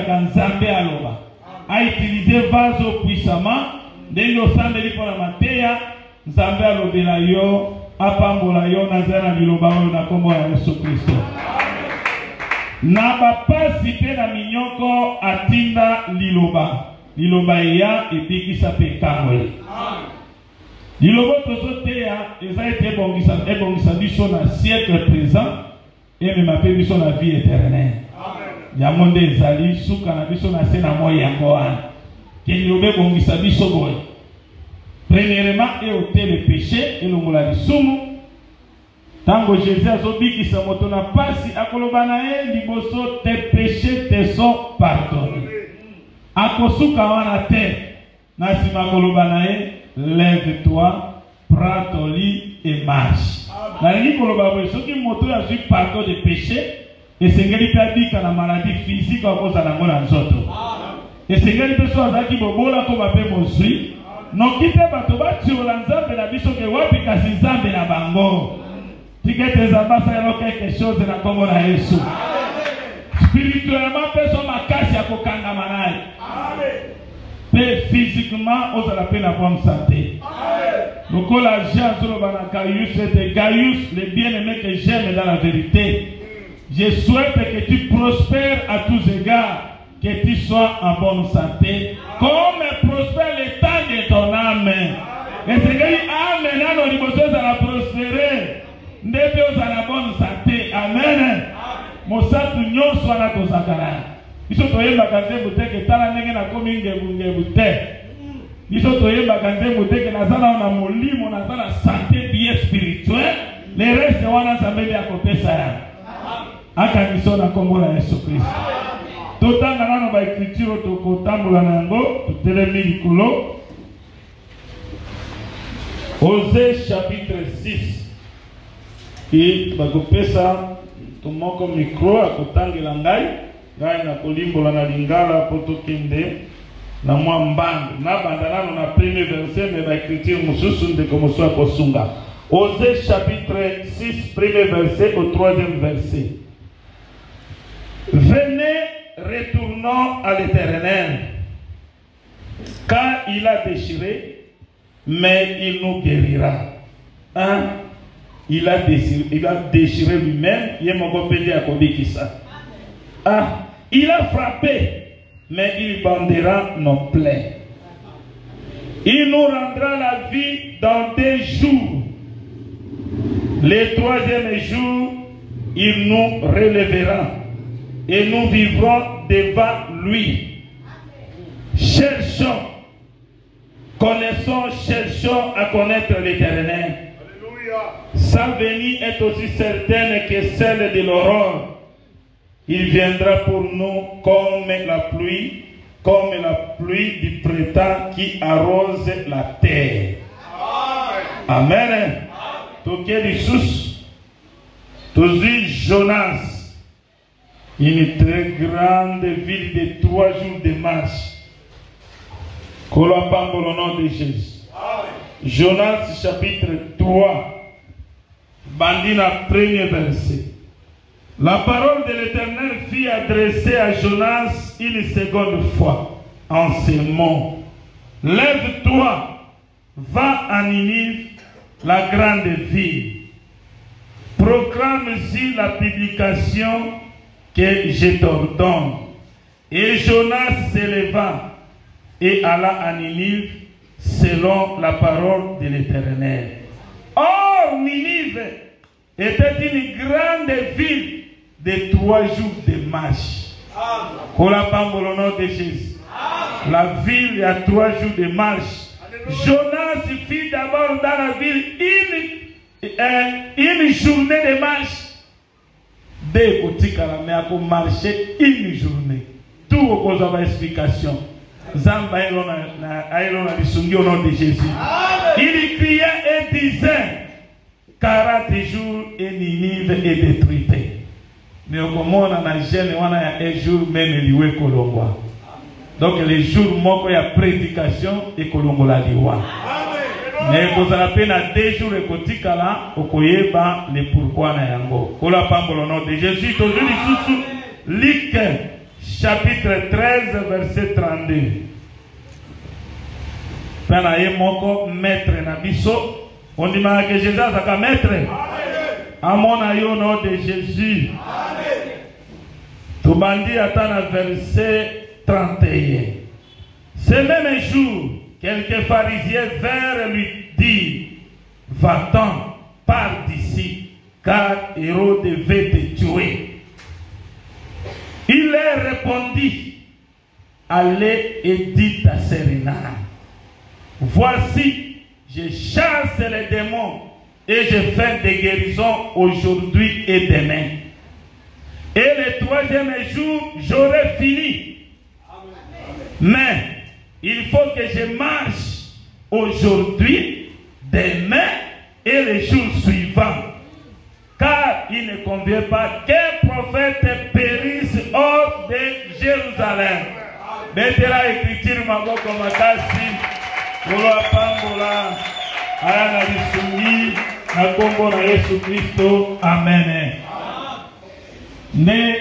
ezaka nzambe aloba. A utilisé vaso puissamment. Ndenge osambeli pour la mateya. Nzambe alobela yo. Apambola yo nazana liloba oyo na kombo ya Yesu Kristo. Na bapasi pe na minyoko atinda liloba. Liloba ya ebikisa pe kamwe. Liloba tozoteya eza ete ebongisa biso na siècle présent et même ape biso na vie éternelle. Yango nde ezali suka na biso na se na moi yango wana. Ke liloba ebongisa biso boye. Premièrement, et ôter le péché et le moula lisumu. Tango Jésus a zobikisa moto na pasi akolobana e liboso tes péchés te sont pardonnés. Akosuka wana te na sima kolobana e lève-toi, prends ton lit et marche. Na lingi koloba boye soki moto ya zui pardon de péché esengeli pe abika na maladie physique akozala ngo na nzoto. Esengeli pe so azaki bobola ko bape mozwi. Nokite bato batiola nzambe na biso ke wapi kasi nzambe na bango. Tikete zambasa yalo quelque chose na kombo na Yesu. Spirituellement peso makasi ya kokanga manaye. Pe physiquement ozala pe na bonne santé. Lokola Jean zoloba na Gaius c'était Gaius le bien-aimé que j'aime dans la vérité. Je souhaite que tu prospères à tous égards. Que tu sois en bonne santé, comme prospère le temps de ton âme. Et c'est que l'âme là, nous devons la prospérer. Nous devons la bonne santé. Amen. Mosatu nyo soit la tosakara. Biso toyeba kanze muteke tala ndenge na komi ngebute. Biso toyeba kanze muteke na zala na molimo na zala santé bien spirituelle. Le reste wana samedi akopesa ya. Aka biso na kombo na Yesu Kristo. Totanga nano ba écriture tokotambola nango tutelemi likolo. Osée chapitre 6. Et bakopesa tomoko micro akotangela ngai na kolimbola na lingala potokende na mwa mbandu na banda nano na premier verset mais ba écriture mususu ndeko mosu akosunga. Osée chapitre 6 premier verset au troisième verset. Venez, retournons à l'Éternel, car il a déchiré, mais il nous guérira. Hein? Il a déchiré lui-même, il a frappé, mais il bandera nos plaies. Il nous rendra la vie dans 2 jours. Le 3e jour, il nous relèvera. Et nous vivrons devant lui. Cherchons, connaissons, cherchons à connaître l'Éternel. Sa venue est aussi certaine que celle de l'aurore. Il viendra pour nous comme la pluie du printemps qui arrose la terre. Amen. Toké du sous, Tozi Jonas. Une très grande ville de 3 jours de marche. Colomba au nom de Jésus. Jonas chapitre 3. Bandina premier verset. La parole de l'Éternel fut adressée à Jonas une seconde fois en ces mots. Lève-toi, va à Ninive, la grande ville. Proclame-y la publication que je t'ordonne. Et Jonas s'éleva et alla à Ninive selon la parole de l'Éternel. Or, Ninive était une grande ville de 3 jours de marche. Pour la parole au nom de Jésus. La ville a 3 jours de marche. Jonas fit d'abord dans la ville une journée de marche. Dès que tu as marché une journée. Tout au cause de la explication. Zamba aïlona lisungi au nom de Jésus. Il criait et disait 40 jours et Ninive est détruite. Mais au moment où on a gêné, on a un jour même lié Kolongwa. Donc les jours où il y a prédication et Kolongwa liwa. Mais vous avez peine à 2 jours et kotikala okoyeba le pourquoi na yango. Kola pambo le nom de Jésus. Aujourd'hui sous Luc chapitre 13, verset 32. Pena ye moko maître na biso. On dit que Jésus a maître. À mon aïe au nom de Jésus. Toubandi attend le verset 31. Ce même jour, quelques pharisiens vinrent lui dire, va-t'en, pars d'ici, car Hérode veut te tuer. Il leur répondit, allez et dites à Sérénat, voici, je chasse les démons et je fais des guérisons aujourd'hui et demain. Et le troisième jour, j'aurai fini. Mais il faut que je marche aujourd'hui, demain et les jours suivants. Car il ne convient pas qu'un prophète périsse hors de Jérusalem. Betela écriture maboko makasi. Kolo apambola. Aya na bisungi. Na kombo na Yesu Kristo. Amen. Ne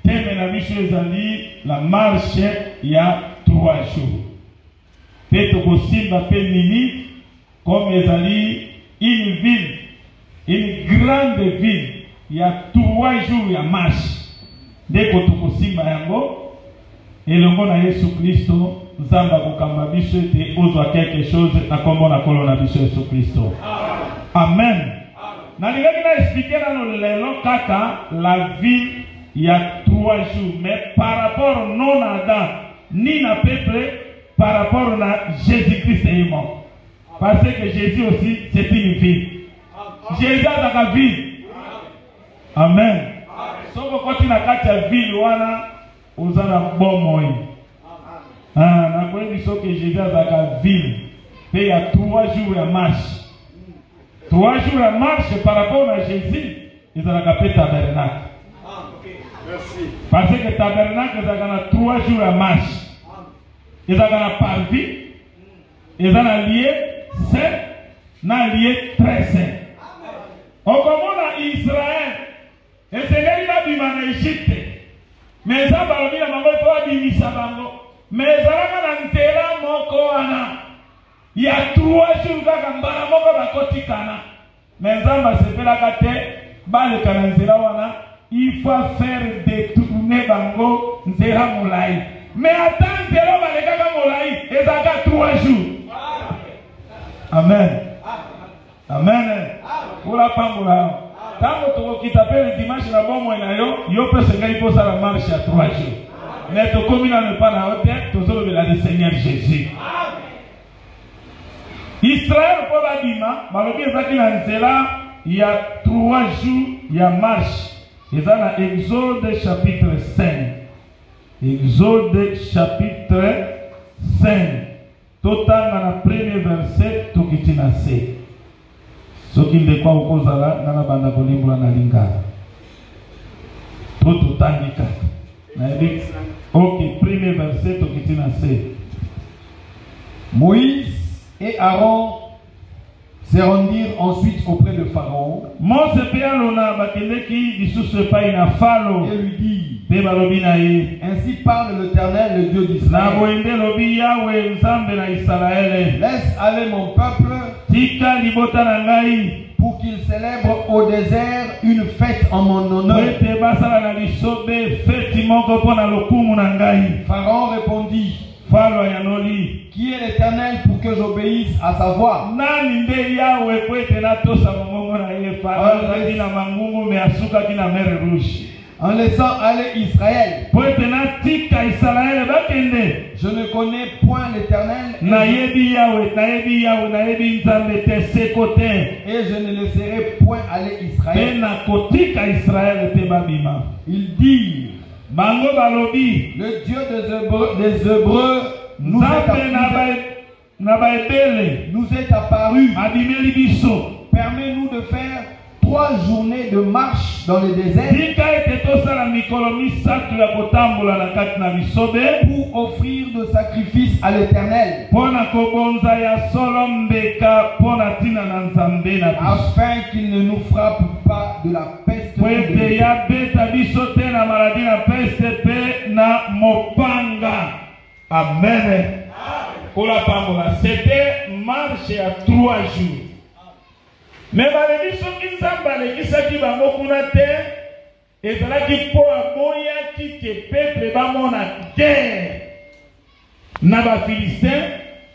teme na biso ezali la marche ya 3 jours. Pe tokosimba pe Ninive comme ezali une ville, une grande ville. Il y a 3 jours ya marche. Deko tokosimba yango elongo na Yesu Kristo nzamba kokamba biso ete ozwa quelque chose na kombo na kolo na biso Yesu Kristo. Amen. Na lingaki na expliquer na lelo kaka la ville il y a 3 jours, mais par rapport non à Adam ni na peuple, par rapport à Jésus-Christ est mort. Parce que Jésus aussi c'est une ville. Jésus a la ville. Amen. Soko koti na kati ya ville wana uzana bomoi. Na kweli soko Jésus a la ville. Il y a 3 jours de marche. 3 jours de marche par rapport à Jésus, ils ont la tabernacle. Parce que tabernacle, ils ont 3 jours de marche. Ils ont la parvis, ils ont un lieu saint, un lieu très saint. On commence à Israël, et c'est là qu'il va en Égypte. Mais ça va venir à Mango, il faut dire Misabango. Mais ça va dans terrain moko ana. Il y a 3 jours kaka mbala moko bakotikana. Mais ça va se faire la gâte, bale kananzela wana. Il faut faire détourner bango nzela moulai. Mais attends, nzela bale kaka moulai, et ça va 3 jours. Amen. Amen. Pour la pambola. Quand tu t'appelles le dimanche na bon moyen yo peut se gagner pour ça la marche à 3 jours. Mais tu commis dans le pas la hôtel, tu sors de la Seigneur Jésus. Israël pour la dima, malobi ezaki na nzela, il y a 3 jours, il y a marche. Et ça dans Exode chapitre 5. Exode chapitre 5. Total dans le premier verset, tout qui t'y nassé. Ce qui ne quoi au kozala, dans la bande kolimbola na lingala. Tout tandika. Ok, premier verset, tout qui t'y nassé. Moïse et Aaron se rendirent ensuite auprès de Pharaon et lui dit, ainsi parle l'Éternel, le Dieu d'Israël. Laisse aller mon peuple pour qu'il célèbre au désert une fête en mon honneur. Pharaon répondit, qui est l'Éternel pour que j'obéisse à sa voix? En laissant aller Israël, je ne connais point l'Éternel et je ne laisserai point aller Israël. Il dit, le Dieu des Hébreux nous est apparu. Permets-nous de faire 3 journées de marche dans le désert pour offrir de sacrifices à l'Éternel, afin qu'il ne nous frappe pas de la peste. Amen. C'était marche à 3 jours. Mais malgré ce qui s'emballait, qui s'active à Mokunate, et c'est là qu'il faut un moyen qui peuple va mon guerre. Naba Philistin,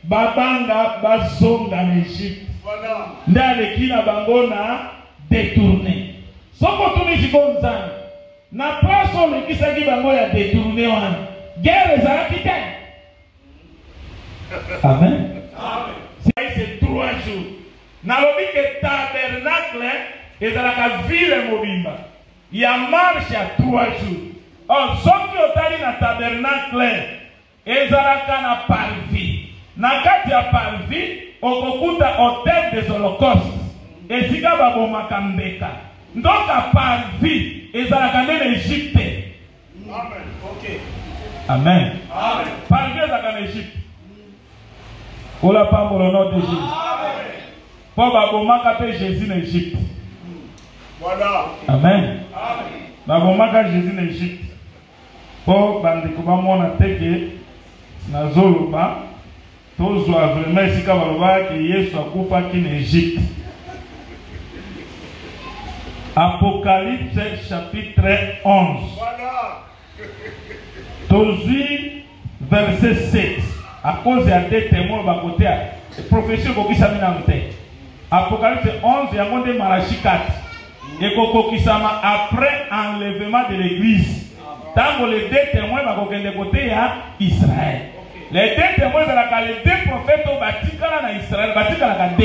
Babanga, Bazonga en Égypte. Dans les qui n'a bangona détourné. Sans qu'on tourne ici comme ça, n'a pas son le qui s'active à moi détourné. Guerre, ça a quitté. Amen. C'est 3 jours. Nalobi que tabernacle est dans la ville mobimba. Il y a marche à 3 jours. Or, ceux qui ont allé dans le tabernacle, ils ont na parvi. Na kati ya parvi, okokuta hôtel des holocaustes. Et si ka babo makambeka. Donc à parvi, ils ont en Égypte. Amen. Ok. Amen. Amen. Parvi est en Égypte. On l'a pas pour le nom de Jésus. Amen. Pour babomaka pe Jésus en Égypte. Voilà. Amen. Amen. Babomaka Jésus en Égypte. Pour bandeko ba mona teke na zoloba tozwa vraiment sika baloba que Yesu akufa ki en Égypte. Apocalypse chapitre 11. Voilà. Tozwi verset 7. À cause de des témoins de côté, profession qui s'amène en tête. Apocalypse 11, il y a un de Malachi 4. Et qui s'amène après enlèvement de l'église. Tant que les 2 témoins de côté à Israël. Les 2 témoins de la les 2 prophètes au Batikala en Israël, Batikala en D.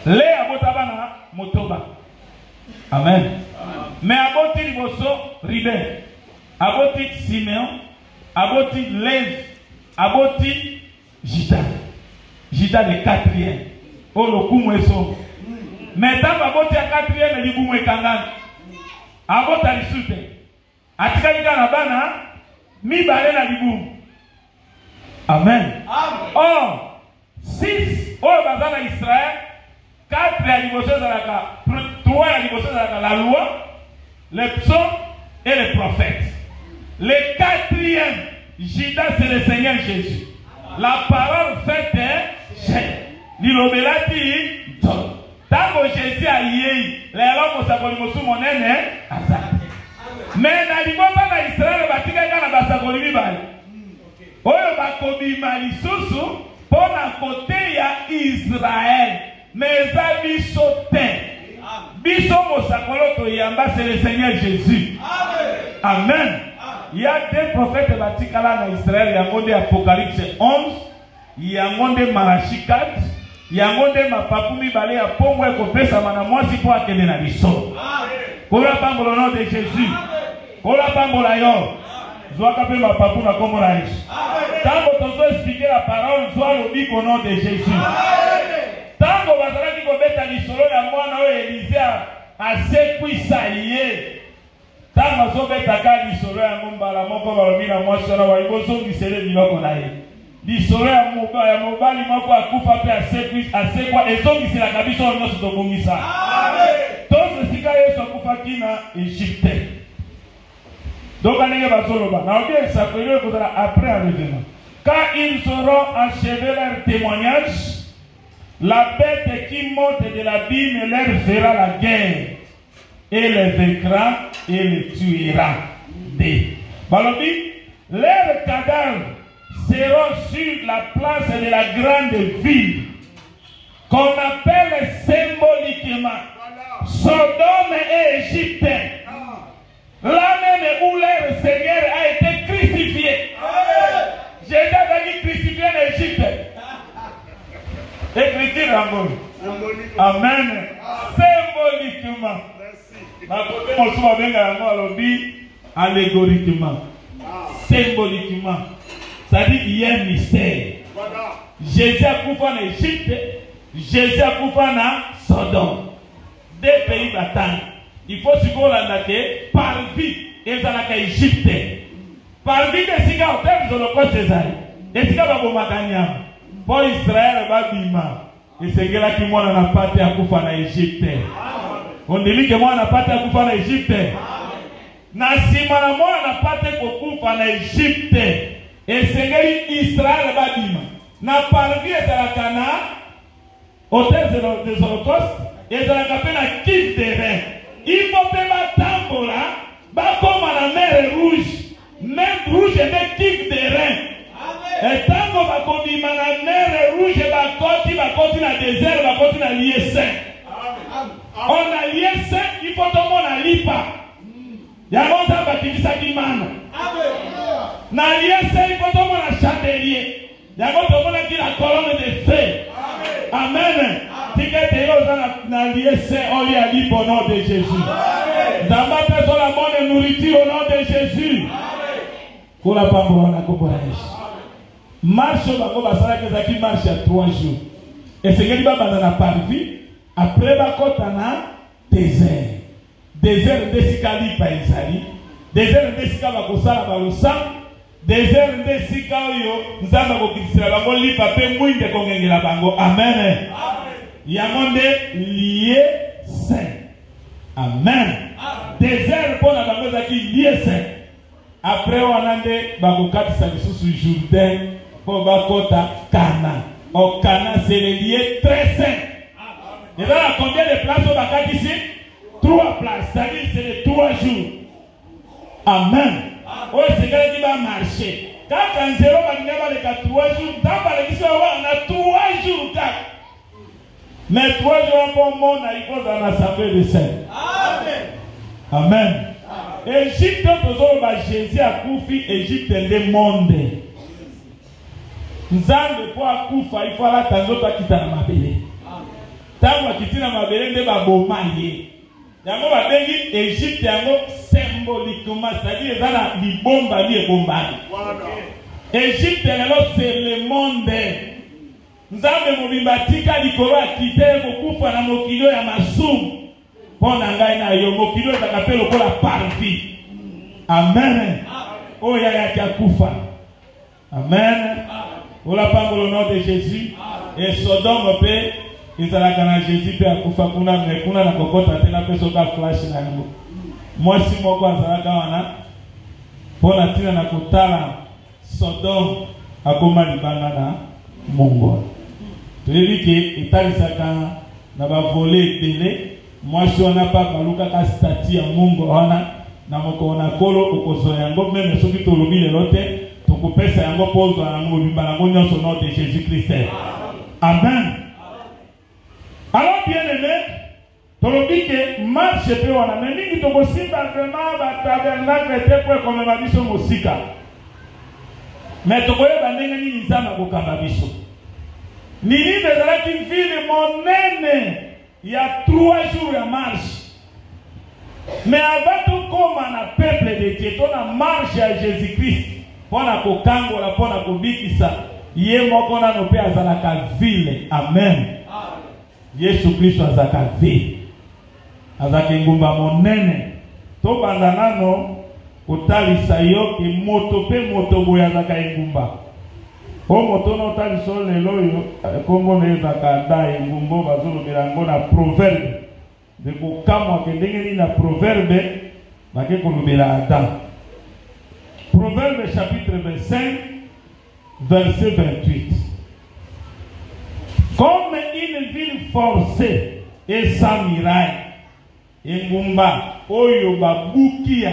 Les abotabana motoba. Amen. Mais aboti liboso ribe. Aboti Simeon. Aboti Lev, aboti Jida. Jida le 4e. O lo kumweso. Maintenant aboti a 4e li kumwe kangana. Abota lisute. Atika lika na bana mi bale na libumu. Amen. Amen. Oh, 6 o bazana Israël, 4 ya liboso zalaka, 3 ya liboso zalaka la loi, les psaumes et les prophètes. Le 4e, Jida, c'est le Seigneur Jésus. La parole faite est chair. L'ilobelati, tango Jésus a yé, les hommes s'appellent Mosu Monene, Azat. Mais na liboba na Israël, batika kana basakoli bibali. Oyo bakobi malisusu, pona côté ya Israël. Mais ça bisote. Biso mosakoloto yamba, c'est le Seigneur Jésus. Amen. Amen. Il y a 2 prophètes batikala en Israël, il y a un de Apocalypse 11, il y a un de Malachi 4, il y a un de Mapapumi Balé à Pongo et Kopesa Manamwasi pour akele na biso. Kola pambo le nom de Jésus. Kola pambo la yo. Zoa kape Mapapu na komo la Yesu. Tango tozo expliquer la parole, zoa lobi au nom de Jésus. Tango bazalaki kobeta lisolo ya mwana oyo Élisée asekwisa ye. Tango azobetaka lisolo ya mbala moko balobi na mwasi wana bayibozongisele biloko na ye. Lisolo ya mobali moko akufa pe asekwa ezongiselaka biso nyonso tobongisa. Tonse sika Yesu akufaki na Égypte. Donc ndenge bazoloba na obi esakoli ekozala après enlèvement. Quand ils auront achevé leur témoignage, la bête qui monte de l'abîme leur fera la guerre et les vaincra et les tuera. Balobi, leurs cadavres seront sur la place de la grande ville qu'on appelle symboliquement Sodome et Égypte. Là même où leur Seigneur a été crucifié. Jésus a été crucifié en Égypte. Écriture en mot. Amen. Symboliquement. Allégoriquement. Symboliquement. Ça dit qu'il y a un mystère. Jésus a coupé en Égypte. Jésus a coupé en Sodome. deux pays battant. Il faut se dire que parvi est dans la Égypte. Parvi de Sika au terme de l'Holocauste César. Et Sika va vous magagner. Pour Israël va bima. Et c'est là que moi n'a pas été à Koufa en Égypte. On dit que moi n'a pas été à Koufa en Égypte. Nasima na moi n'a pas été à Koufa en Égypte. Et c'est là que Israël va bima. Na parvi est à la Cana. Au terme de l'Holocauste. Et dans la capelle à quitte des reins. Il faut faire ma tambola. Bah comme à la mer rouge. Mer rouge et des quitte des reins. Et tant qu'on va continuer la mer rouge, va continuer à désert, va continuer à lier saint. On a lié saint, il faut que tout le monde a lié pas. Il y a un ça qui ça qui mane. Na lié saint, il faut que tout le monde a chandelier. Il y a un tout le monde qui la colonne de feu. Amen. Si quelqu'un a lié saint, on lui a dit au nom de Jésus. D'abord, personne la bonne nourriture au nom de Jésus. Pour la parole, on a compris. Marche au Bako Basara qui marche à 3 jours. Et c'est qu'il va dans la parvis. Après, Bako Tana, désert. Désert de Sikali Paisari. Désert de Sika Bakosala Barosa. Désert de Sika Oyo. Nzamba Kokisera Bango li pape mouinde Kongengela Bango. Amen. Yamonde lié saint. Amen. Désert pour la Bango Zaki lié saint. Après, on a dit Bakokati Sabisu sur Jourdain. Pour Bakota Cana. Au Cana, c'est le lieu très sain. Et là, combien de places au Bakati ici? 3 places. C'est-à-dire c'est les 3 jours. Amen. Oh, c'est quelqu'un qui va marcher. Quand on zéro va les 3 jours, dans la mission, on a 3 jours. Mais 3 jours pour mon il faut dans l'assemblée de saints. Amen. Amen. Égypte, Jésus a Koufi, Égypte, le monde. Nzambe po akufa il faut la tanzoto akita na mabele. Tango akiti na mabele nde ba boma ye. Yango ba bengi Égypte yango symboliquement, c'est-à-dire dans la libomba li ebomba. Égypte lelo c'est le monde. Nzambe mobimba tika likolo akite kokufa na mokilo ya masumu. Pona ngai na yo mokilo za kapelo kola parvi. Amen. Oya ya kakufa. Amen. Pour la parole au nom de Jésus. Et Sodome peut, ils allaient quand Jésus peut accoucher kuna mais kuna na kokota tena peso ka flash na ngo. Moi si moko azala kawana pour la tina na kutala Sodome akoma libanga na Mungu. Tulivi ke italisaka na ba voler belé. Moi si on n'a pas baluka ka statue ya Mungu ona na moko na kolo okozo yango même soki to lobi le lote. Pour pesa yango pozo na ngo bimba ngo nyonso nom de Jésus-Christ. Amen. Alors bien aimé, tolobi ke marche pe wana mais mingi to kosimba vraiment ba tabernacle te pour comme ba biso mosika. Mais to koyeba ndenge nini nzamba kokamba biso. Nini bezala ki ville monene il y a 3 jours de marche. Mais avant tout comme na peuple de Dieu, on a marché à Jésus-Christ. Pona kokango la pona kobikisa ye moko na no pe azalaka ville. Amen. Yesu Kristo azalaka ville. Azaka ngumba monene. To banda nano kotalisa yo ke moto pe moto boya azalaka ngumba. O moto no taliso lelo yo kongo na ezaka da ngumbo bazolo bilango na proverbe. De kokamwa ke ndenge ni na proverbe bake kolobela ata. Proverbe chapitre 25, verset 28. Comme une ville forcée et sans muraille, Engumba, Oyo Babukia,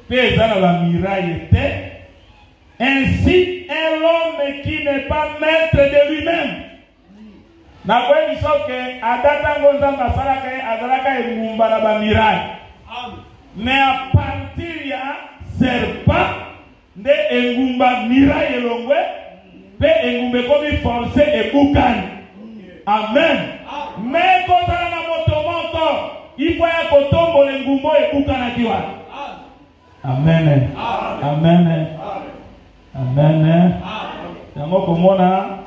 Pezana la muraille était, ainsi est l'homme qui n'est pas maître de lui-même. Na kweli soke adata ngoza masalaka azalaka Engumba na ba muraille. Mais à partir ya serpent de engumba miraille longwe pe engumbe komi forcé et boucan. Amen. Mais quand on a moto moko il faut ya kotombo ngumbo et boucan kiwa. Amen. Amen. Amen. Yango komona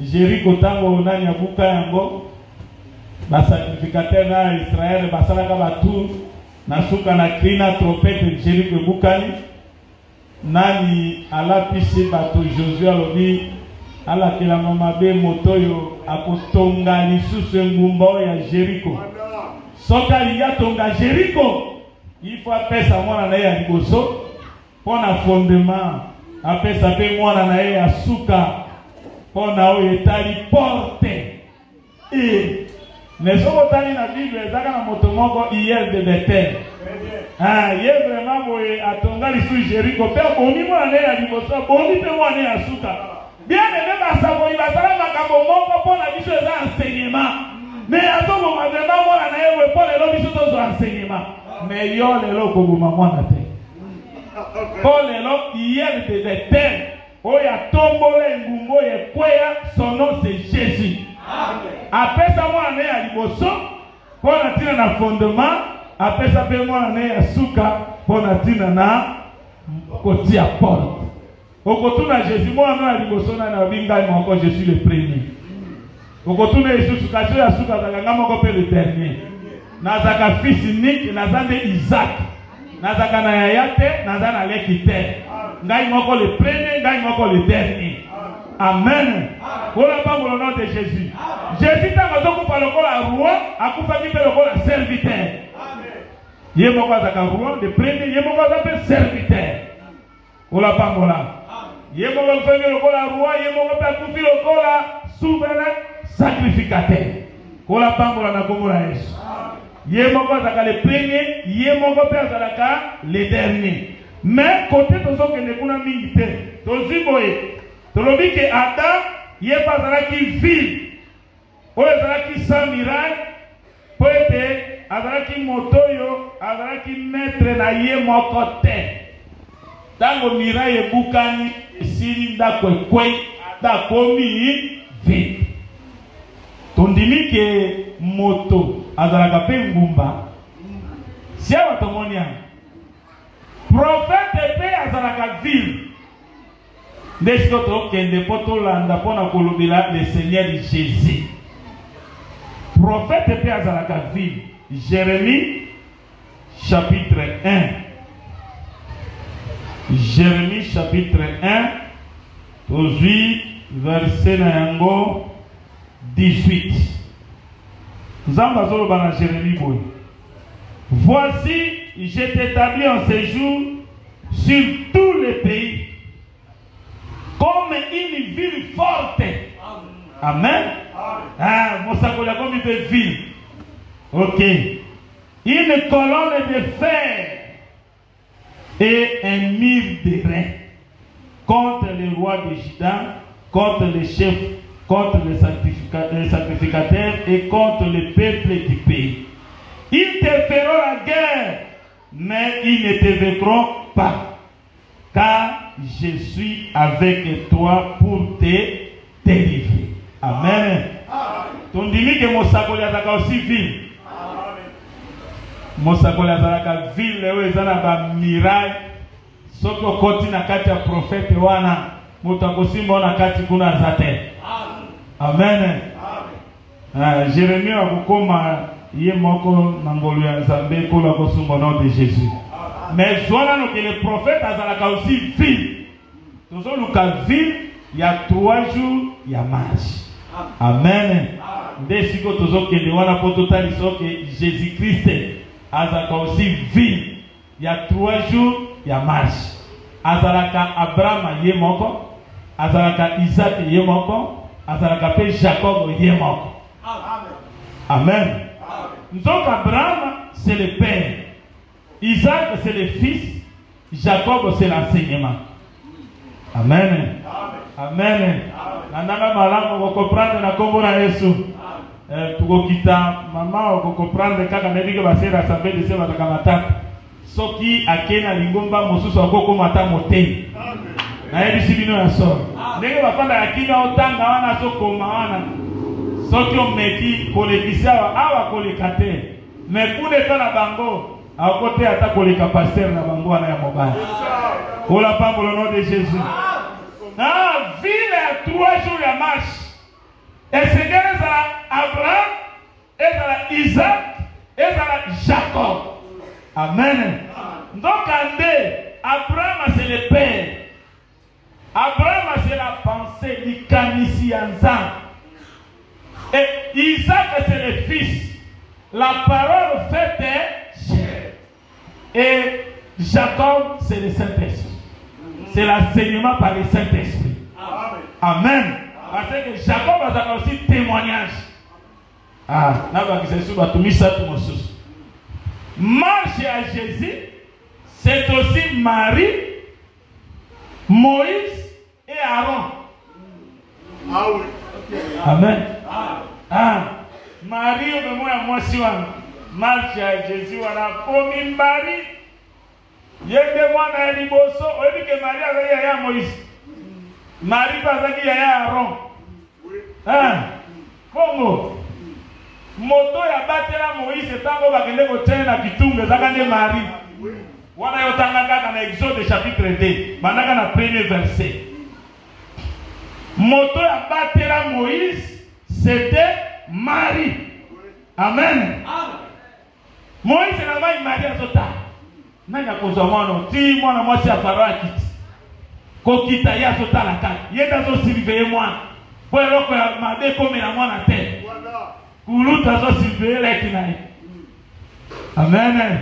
Jericho tango nani abuka yango ba sacrificateur na Israël basalaka batu na suka na krina trompette Jéricho bukani nani alapisi bato Josué alobi alakela mamabe motoyo akotonga lisusu ngumba ya Jéricho soka liya tonga Jéricho il faut apesa mwana na ye ya liboso pona fondement apesa pe mwana na ye ya suka pona oyo etali porte et mais soko tali na Bible ezaka na moto moko hier de Bethel ye vraiment boye atonga lisusu Jéricho pe bomi mwana na ye ya liboso bomi pe mwana ya suka bien aimé basaboli basala makambo moko pona biso eza enseignement mais atoboma vraiment mwana na ye we pona elo biso tozo enseignement mais yo lelo koboma mwana te Paul lelo hier de Bethel oya tombole ngumbo ye kweya son nom c'est Jésus. Apesa mwana na ya liboso pona tina na fondement apesa pe mwana na ya suka pona tina na kotia porte. Okotuna Jésus mwana na liboso na binga moko je suis le premier. Okotuna Jésus kacho ya suka kanga moko pe le dernier. Nazaka fils unique nazande Isaac. Nazaka na yayate nazana lekite. Ngai moko le premier, ngai moko le dernier. Amen. Voilà pas au nom de Jésus. Jésus t'a dit que le roi a coupé le serviteur. Il y a roi, le premier, il y a serviteur. Voilà pas voilà. Il y a le roi, il y a souverain sacrificateur. Voilà pas voilà na komola Yesu. Il y a le premier, il y a le dernier. Mais côté de ce que nous avons mis, tolobi ke Adam ye bazalaki ville oyo ezalaki sans miracle po ete azalaki motoyo azalaki maître na ye moko te ntango miracle ebukani esili ndako ekwei dakomi vide tondimi ke moto azalaka mpe ngumba si awa tomoni yango prophète mpe azalaka ville. N'est-ce que le Seigneur Jésus? Prophète Père Azalaka ville. Jérémie chapitre 1. Jérémie chapitre 1. Aujourd'hui, verset 18. Nous allons dans Jérémie. Voici, je t'établis en séjour sur tous les pays. Comme une ville forte. Amen. Ah, Mossakola comme une ville. Ok. Une colonne de fer et un mur de rein contre le roi de Juda, contre les chefs, contre les sacrificateurs et contre le peuple du pays. Ils te feront la guerre, mais ils ne te vaincront pas. Car je suis avec toi pour te délivrer. Amen. Ton dit que Mosakoli a aussi ville. Mosakoli a ville, les gens miracle. Soko koti na kati ya prophète wana, mutakosi mbona kati kuna zate. Amen. Jérémie a bukoma ye moko nangolu ya Nzambe kola kosumba nom de Jésus. Mais voilà que le prophète a aussi ville. Nous avons le ville, il y a 3 jours, il y a marche. Amen. Dès que nous avons que Jésus-Christ a aussi ville, il y a 3 jours, il y a marche. Azalaka Abraham yemoko, Azalaka Isaac yemoko, Azalaka pe Jacob yemoko. Amen. Donc Abraham c'est le père. Isaac c'est le fils, Jacob c'est l'enseignement. Amen. Amen. Nandanga malamu ko comprendre na kombo na Yesu. Tukokita mama ko comprendre kaka ndenge basera sabe de sema takamata. Soki akena lingomba mosusu akoko mata motei. Na ebisi bino ya so. Ndenge bafanda yakina otanga wana sokoma wana. Soki omeki kolekisa awa kolekate. Mekune kana bango. À côté attaque les capacités na bango na ya mobile. Ola pa pour le nom de Jésus. Ah, ville à 3 jours de marche. Et Seigneur Abraham ezala Isaac, ezala Jacob. Amen. Donc Abraham c'est le père. Abraham c'est la pensée du Kanisianzan. Et Isaac c'est le fils. La parole faite chair. Et Jacob c'est le Saint-Esprit. C'est l'enseignement par le Saint-Esprit. Amen. Parce que Jacob a aussi témoignage. Marche à Jésus, c'est aussi Marie, Moïse et Aaron. Amen. Marie, moi, marche à Jésus, on a promis Marie. Il y a des mois dans les bossos, on dit que Marie a eu Moïse. Marie pas qu'il y a Aaron. Congo. Moto ya batela Moïse tango bakende ko tena kitunga zakane Marie. Wana yotanga kaka na Exode chapitre 2, bandaka na premier verset. Moto ya batela Moïse c'était Marie. Amen. Moïse na mai Marie azota. Nanga kozwa mwana ti mwana mwasi ya Farao kiti. Kokita ya azota la kati. Yenda zo surveiller mwana. Po eloko ya mabe komela mwana te. Kuluta zo surveiller la kinaye. Amen.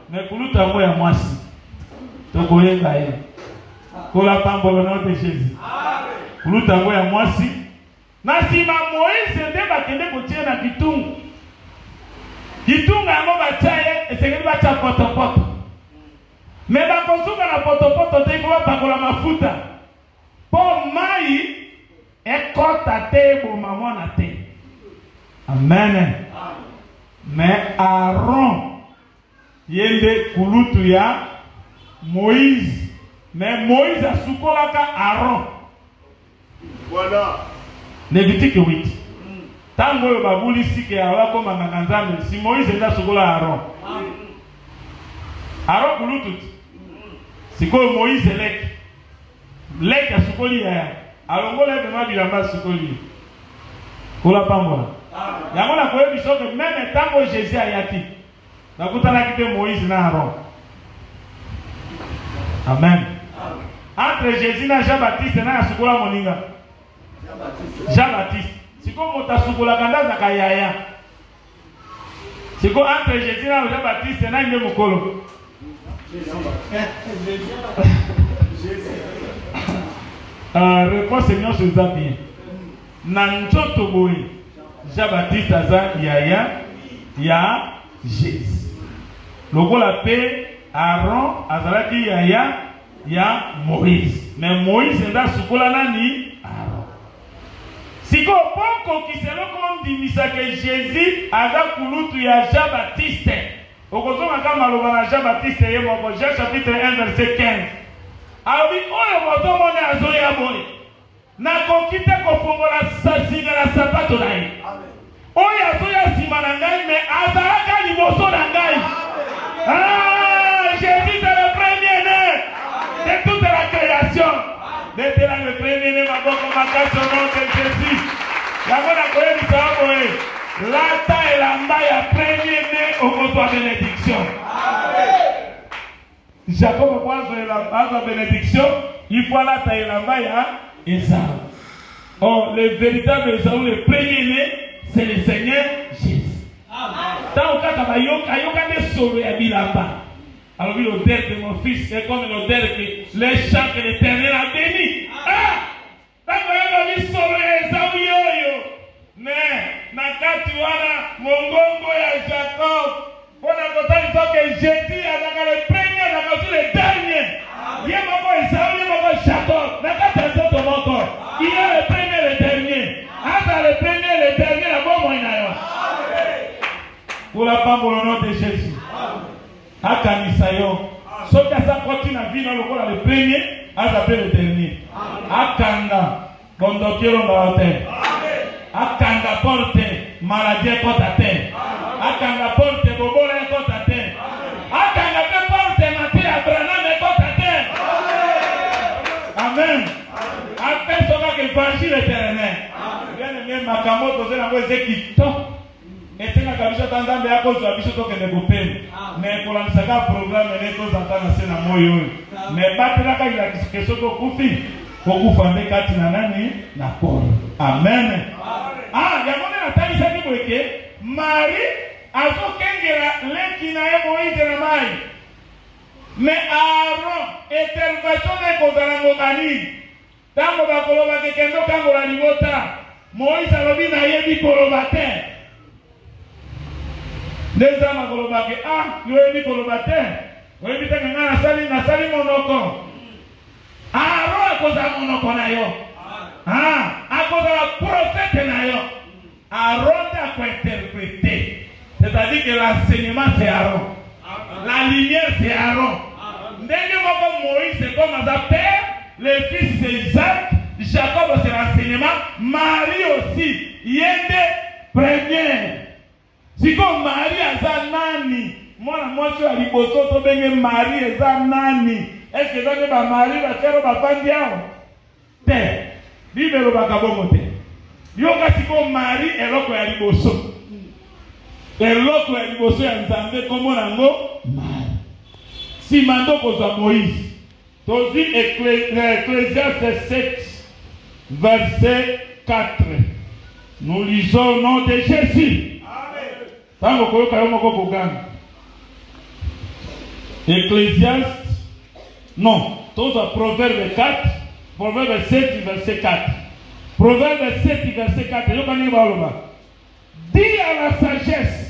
Mais kuluta mo ya mwasi. Tokoyenga ye. Kola pambolo na de Jésus. Amen. Kuluta mo ya mwasi. Na sima Moïse nde bakende kotie na kitungu. Kitunga yango bachaye esengeli bacha potopoto. Mais bakozuka na potopoto te ko bapakola mafuta. Po mai ekota te bo mwana te. Amen. Mais Aaron yende kulutu ya Moïse. Mais Moïse a sukolaka Aaron. Voilà. Lévitique 8. Tango yo babuli sike awa ko manganga nzambe si Moïse nda sukola Aaron. Aaron kulutu. Siko Moïse lek ya sukoli ya. Alongola bema bilamba sukoli. Kola pambola. Yango na koyebi soke même tango Jésus ayaki. Nakutana kite Moïse na Aaron. Amen. Entre Jésus na Jean-Baptiste na sukola moninga. Jean-Baptiste. Siko mota sukola kanda za kayaya. Siko entre Jésus na Jean-Baptiste na nde mokolo. Réponse Seigneur se ça bien. Nanjoto boy. Jean-Baptiste aza yaya ya Jésus. Logo la paix Aaron azalaki yaya ya Moïse. Mais Moïse nda sukola nani Aaron. Siko poko kiselo comme dimisa que Jésus aza kulutu ya Jean-Baptiste. Okozonga kama loba na Jean-Baptiste yemo Jean chapitre 1 verset 15. Abi oyo moto mone azoya boye. Na kokite kofongola sasinga la sapato na ye. Oyo azoya sima na ngai me azalaka liboso na ngai. Jésus est le premier-né de toute la création. D'être le premier-né maboko makasi au nom de Jésus. Yango na koyebi sawa boye. Lata elamba ya premier-né okozwa bénédiction. Jacob a bénédiction, il faut la taille là-bas ya Esaü. Oh, le véritable Esaü, le premier-né, c'est le Seigneur Jésus. Tant que tu as sauvé à Bilamba. Alors, l'odeur de mon fils, c'est comme l'odeur que les chants de l'Éternel a béni. Tant que tu as sauvé Esaü, mais, Nakati wana, Mongongo ya Jacob. On a content que Jésus a le premier, a aussi le dernier. Il y a mon Esaü, il y a mon Jacob. Nakati a ton encore. Il y a le premier et le dernier. Entre le premier et le dernier, la bonne moyenne. Pour la femme, pour le nom de Jésus. Akanisayo. Ce qui a continue à vivre dans le premier, a s'appelé le dernier. Akanda. Bondokiero dans la terre. Akanda porte maladie contre la terre. Akanda porte bobola contre la terre. Akanda porte maté Abraham contre la terre. Amen. Après ce que l'évangile éternel. Bien aimé, Makamoto, c'est la voix qui tombe. esenga kabisa tanzambe yako zwa biso tokende kopema me kolamisaka programme ne tozata na se na moyo me batelaka ilakisi soko kufi kokufa nde kati na nani na kolo. Amen. Yango nde natalisaki boyeke Marie azokengela leki na ye Moïse na mai me Aaron intervention ekozala ngokani ntango bakoloba kekende okangola libota Moïse alobi nayebi koloba te ndeza makoloba ke yoyebi koloba te oyebi te nga nasali monoko Aaron akozala monoko na yo akozala prophète na yo Aaron akointerpréter. C'est-à-dire que l'enseignement c'est Aaron. La lumière c'est Aaron. Ndenge moko Moïse c'est comme un père, le fils c'est Isaac, Jacob c'est l'enseignement, Marie aussi, yende première. Si comme Marie aza nani, moi je suis liboso to benge Marie aza nani. Est-ce que ça ne ba Marie ba kero ba pandiao? Te. Libero ba kabongo te. Yoka si comme Marie eloko ya liboso. Eloko ya liboso ya Nzambe komo nango Marie. Si mando kozwa Moïse. Tozi Ecclésiaste 7 verset 4. Nous lisons au nom de Jésus. Amen. Tango koyoka yo moko koganga. Ecclésiaste non, toza Proverbe 4, Proverbe 7 verset 4. Proverbe 7 verset 4. Yoka ni baloba. Dis à la sagesse.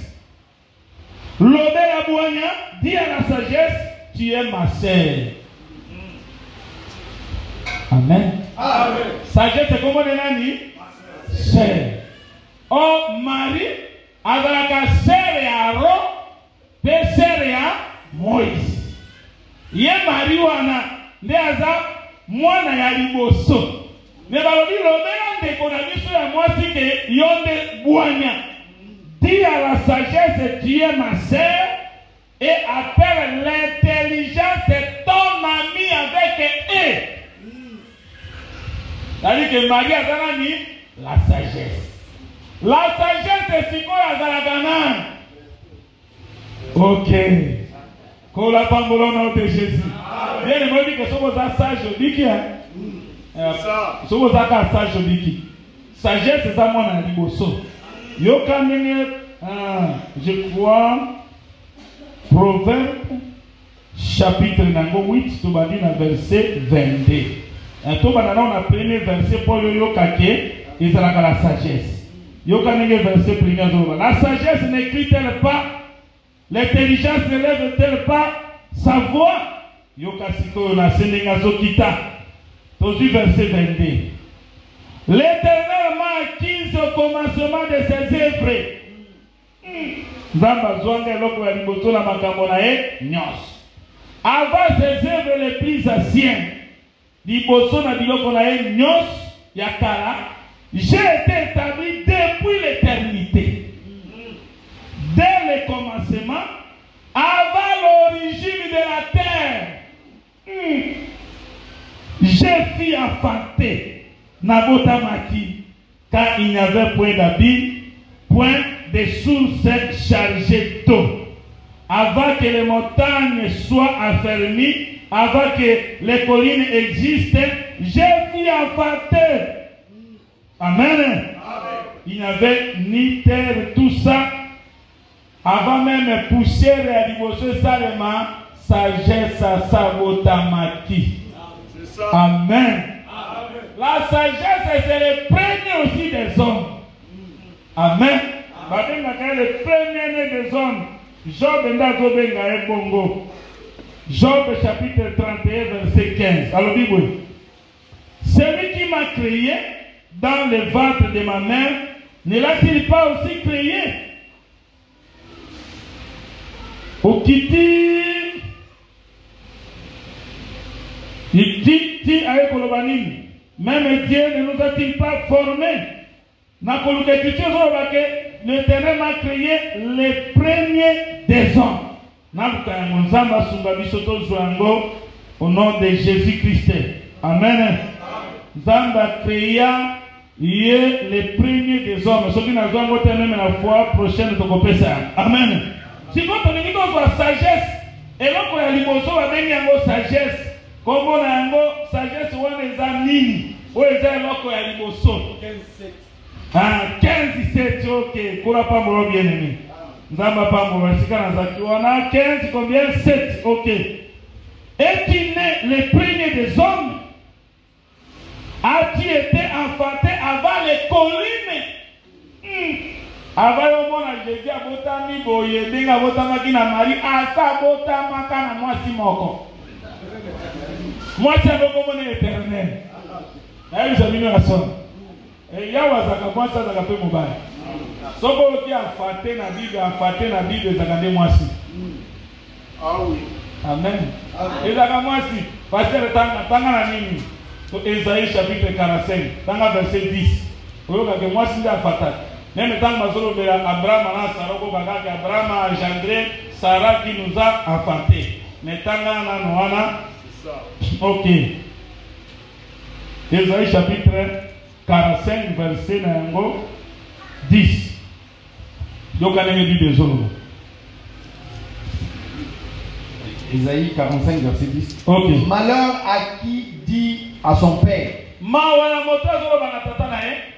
L'obé la boigna, dis à la sagesse, tu es ma sœur. Amen. Amen. Sagesse, c'est comment on dit? Sœur. Oh, Marie, avec la sœur et Aaron, et sœur et Moïse. Ye Marie wana, ne aza mwana ya liboso. Mais balobi lobela ndeko na biso ya mwasi ke yonde boigna. Dis à la sagesse, tu es ma sœur, et appelle l'intelligence ton ami avec eux. C'est-à-dire que Marie a dit la sagesse. La sagesse c'est ce qu'on a dans. Ok. Quand la pambolona de Jésus. Bien le mot dit que sommes à sage biki. Sommes à sage biki. Sagesse c'est ça mon aliboso. Yokanene, je crois, Proverbe, chapitre 8, tu vas dire verset 22. Tu vas dire on a premier verset pour le yokake, et c'est la sagesse. Yokanene verset premier. La sagesse n'écrit-elle pas, l'intelligence ne lève-t-elle pas sa voix? Yokasiko na senenga zokita. Tu verset 22. L'Éternel m'a acquis au commencement de ses œuvres. Zamba zonga eloko ya liboso na makambo na ye nyos. Avant ses œuvres les plus anciennes, liboso na biloko na ye nyos ya kala, j'ai été établi depuis l'éternité. Dès le commencement, avant l'origine de la terre, j'ai fui enfanter. Nabotamaki, car il n'y avait point d'habits, point de sources chargées d'eau. Avant que les montagnes soient affermies, avant que les collines existent, j'ai vu enfanter. Amen. Amen. Il n'y avait ni terre, tout ça. Avant même poussière et animation, seulement sagesse à Sabotamaki. Amen. La sagesse, c'est le premier aussi des hommes. Amen. Le premier des hommes. Job et Bongo. Job chapitre 31, verset 15. Alors, Bible. Celui qui m'a créé dans le ventre de ma mère, ne l'a-t-il pas aussi créé? Au Kiti, il dit avec Kolobanini. Même Dieu ne nous a-t-il pas formés? L'Éternel m'a créé les premiers des hommes. Au nom de Jésus-Christ. Amen. Zamba créa Il est le premier des hommes. Ce qui n'a pas été même la fois prochaine de ton ça. Amen. Si vous avez la sagesse, et là pour la liboso, on a une sagesse. Comme on a une sagesse, on a des amis. On a la liboso. 15-17, ok. Qu'on n'a pas mon bien aimé. Nous n'avons pas mon on a 15, combien? 7, ok. Et qui naît le premier des hommes, a-t-il été enfanté avant les collines? Avant le monde, j'ai dit à Botami, Boye, Denga Botamaki na Marie, Asa Botamaka na moi si moko. Moi, c'est un peu éternel. Aïe, j'ai mis la sonne. Et Yawazaka, moi, ça, ça a fait mon bail. Soko qui a enfanté na Bible, ça a gagné moi si. Ah oui. Amen. Et ça a moi si. Parce que le temps, na nini. Esaïe chapitre 45, dans le verset 10. Vous voyez que moi, c'est un fatal. Même temps, Abraham a engendré Sarah qui nous a enfantés. Mais tant ok. Esaïe chapitre 45, verset 10. Donc, on a dit des autres. Isaïe 45, verset 10. Ok. Malheur à qui dit à son père: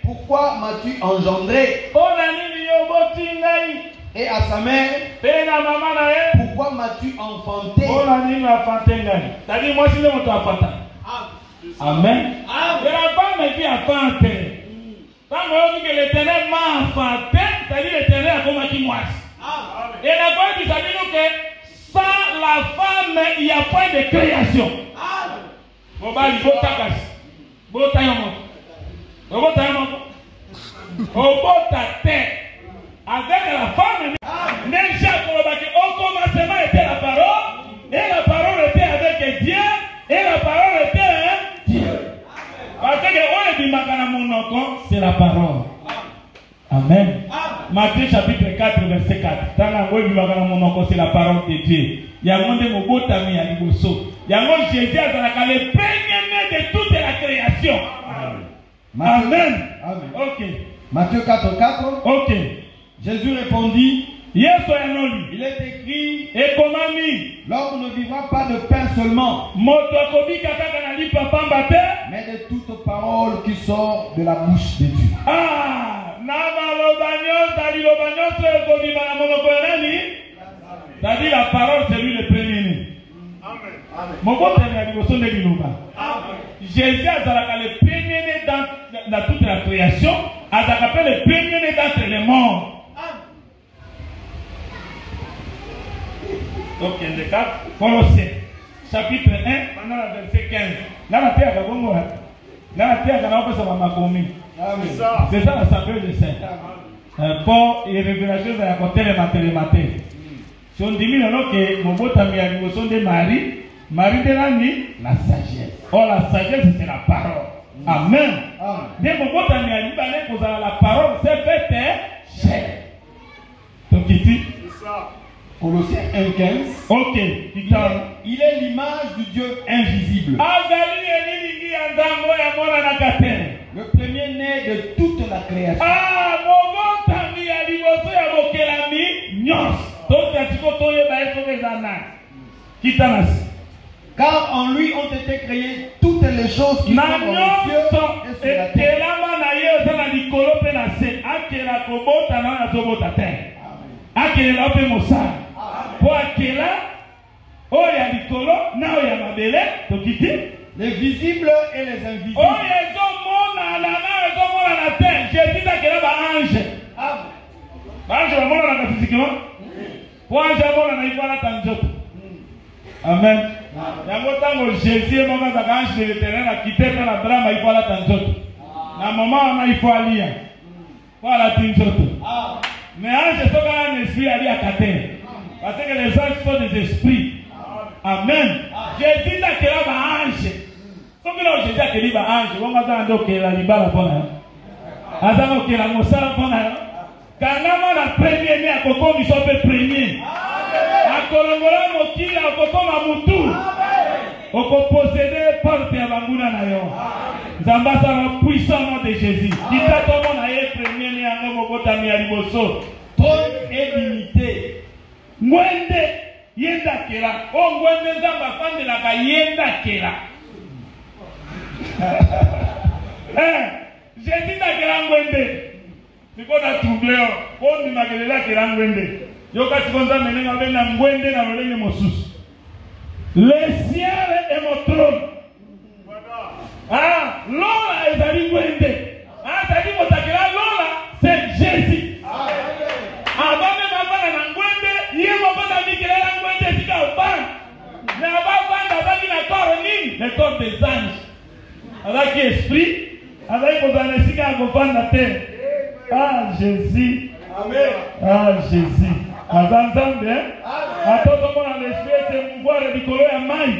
pourquoi m'as-tu engendré? Et à sa mère: pourquoi m'as-tu enfanté? C'est-à-dire, moi, si je Amen. Et la femme dit enfanté. Quand on dit que l'Éternel m'a enfanté, c'est-à-dire l'Éternel a commencé moi. Et la Bible dit que sans la femme, il n'y a pas de création. On va dire avec la femme, au commencement était la parole, et la parole était avec Dieu, et la parole était Dieu. Parce que c'est la parole. Amen. Matthieu chapitre 4, verset 4. C'est la parole de Dieu. Il y a un monde de il y a Jésus a le premier de toute la création. Amen. Amen. Ok. Matthieu 4, 4. Ok. Jésus répondit: il est écrit, et comment mis, l'homme ne vivra pas de pain seulement, mais de toute parole qui sort de la bouche de Dieu. C'est-à-dire la parole, c'est lui le premier-né. Jésus a le premier-né dans toute la création, a le premier-né d'entre les morts. Donc, il y a des cas, Colossiens, chapitre 1, pendant le verset 15. Là, la terre, c'est ça la saveur de Saint. Pour les révélations de la côté de matin. Si on dit que mon beau ami a l'émotion de Marie de l'année, la sagesse. Oh, la sagesse, c'est la parole. Amen. Dès mon beau ami a dit que la parole s'est faite chair. Donc, il dit, c'est ça. Colossiens 1,15. Ok. Il est l'image du Dieu invisible. Le premier-né de toute la création. Car en lui ont été créées toutes les choses qui sont dans les cieux et sur la terre. Les visibles et les invisibles. Amen. Jésus est maman d'ange de l'éternel a quitté par Abraham, il faut la tanjoto. La maman il faut aller. Voilà tanjoto. Mais ange est un esprit à Kater. Parce que les anges sont des esprits. Amen. Jésus n'a que là ange. Comme nous Jésus a que là ange, on va dire que la libara bonne. Azama que la mosala bonne. Quand la première né à Coco, ils sont les premiers. A Kolongola Mokila, Coco Mamutu. Posséder porte à banguna na yo. Zambasa la puissant nom de Jésus. Qui t'a ton nom aye premier ni anga mokota mi aliboso. Trône et dignité. Ngwende yenda kela. O ngwende zamba fande la ka yenda kela. Jésus na kela ngwende. Siko na troublé o. Ko ni magelela kela ngwende. Yo kasi konza menenga bena ngwende na lolenge mosusu. Le ciel est mon trône. Ah, Lola est allé Gwende. Ah, t'as dit Lola, c'est Jésus. Avant même avant la Gwende, il y a mon pote ami qui est là Gwende, c'est au ban. Mais avant il a corps le corps des anges. Avec esprit, avec vos années qui a la terre. Ah, Jésus. Amen. Ah, Jésus. Azanzambe, atoto mona l'esprit se mouvoir de kolo ya mai.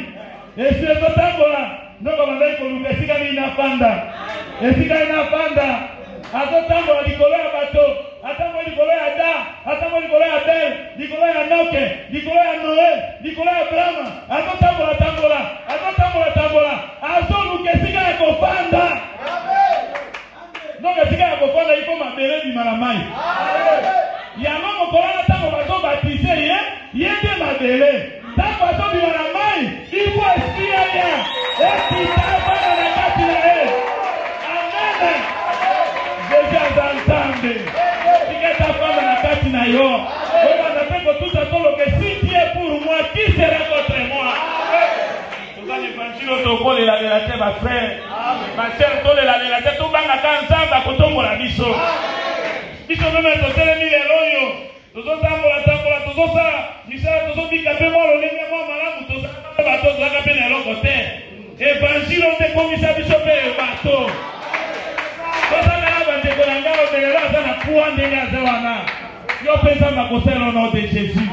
Esprit to tambola, ndoko bandai koluka esika ni inafanda. Esika inafanda. Atotambola di kolo ya bato, atambola di kolo ya Da, atambola di kolo ya Abel, di kolo ya Noke, di kolo ya Noé, di kolo ya Abraham. Atotambola tambola, atotambola tambola. Azoluka esika ya kofanda. Amen. Donc esika ya kofanda iko mabele di malamai. Amen. Yango mokolana tango bazo baptise yende mabele. Tango bazo bimana mai, il faut esprit ya. Ekita bana na kati na e. Amen. Jésus azanzambe. Tiketa bana na kati na yo. Oba na peko tout à tolo que si tu es pour moi, qui sera contre moi? Toza l'évangile otokole la relate ba frère. Ma sœur tole la relate to banga kanzamba kotombola biso. Biso même totelemi lelo yo. Tozotambola tambola tozosala misala tozobika pe mwa lolenge mwa malamu tozala bato tozalaka pe na eloko te. Évangile otekomisa biso pe bato. Tozala na bandeko na ngai omelelo aza na puwa ndenge aza wana. Yo mpe Nzambe akosala au nom de Jésus.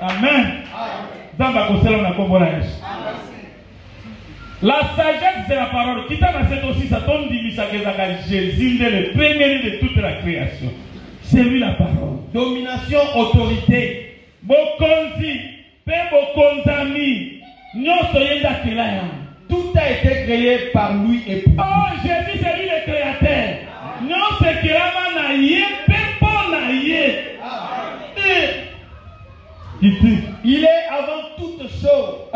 Amen. Nzambe akosala na kombo na Yesu. La sagesse de la parole, qui t'a fait aussi, ça tombe divisa que Jésus est le premier de toute la création. C'est lui la parole. Domination, autorité. Bokonzi, pe bokonzami, nyoso yenda kelaya. Tout a été créé par lui et pour lui. Oh, Jésus c'est lui le créateur. Nyoso kelama na ye, pe po na ye. Il est avant toutes choses.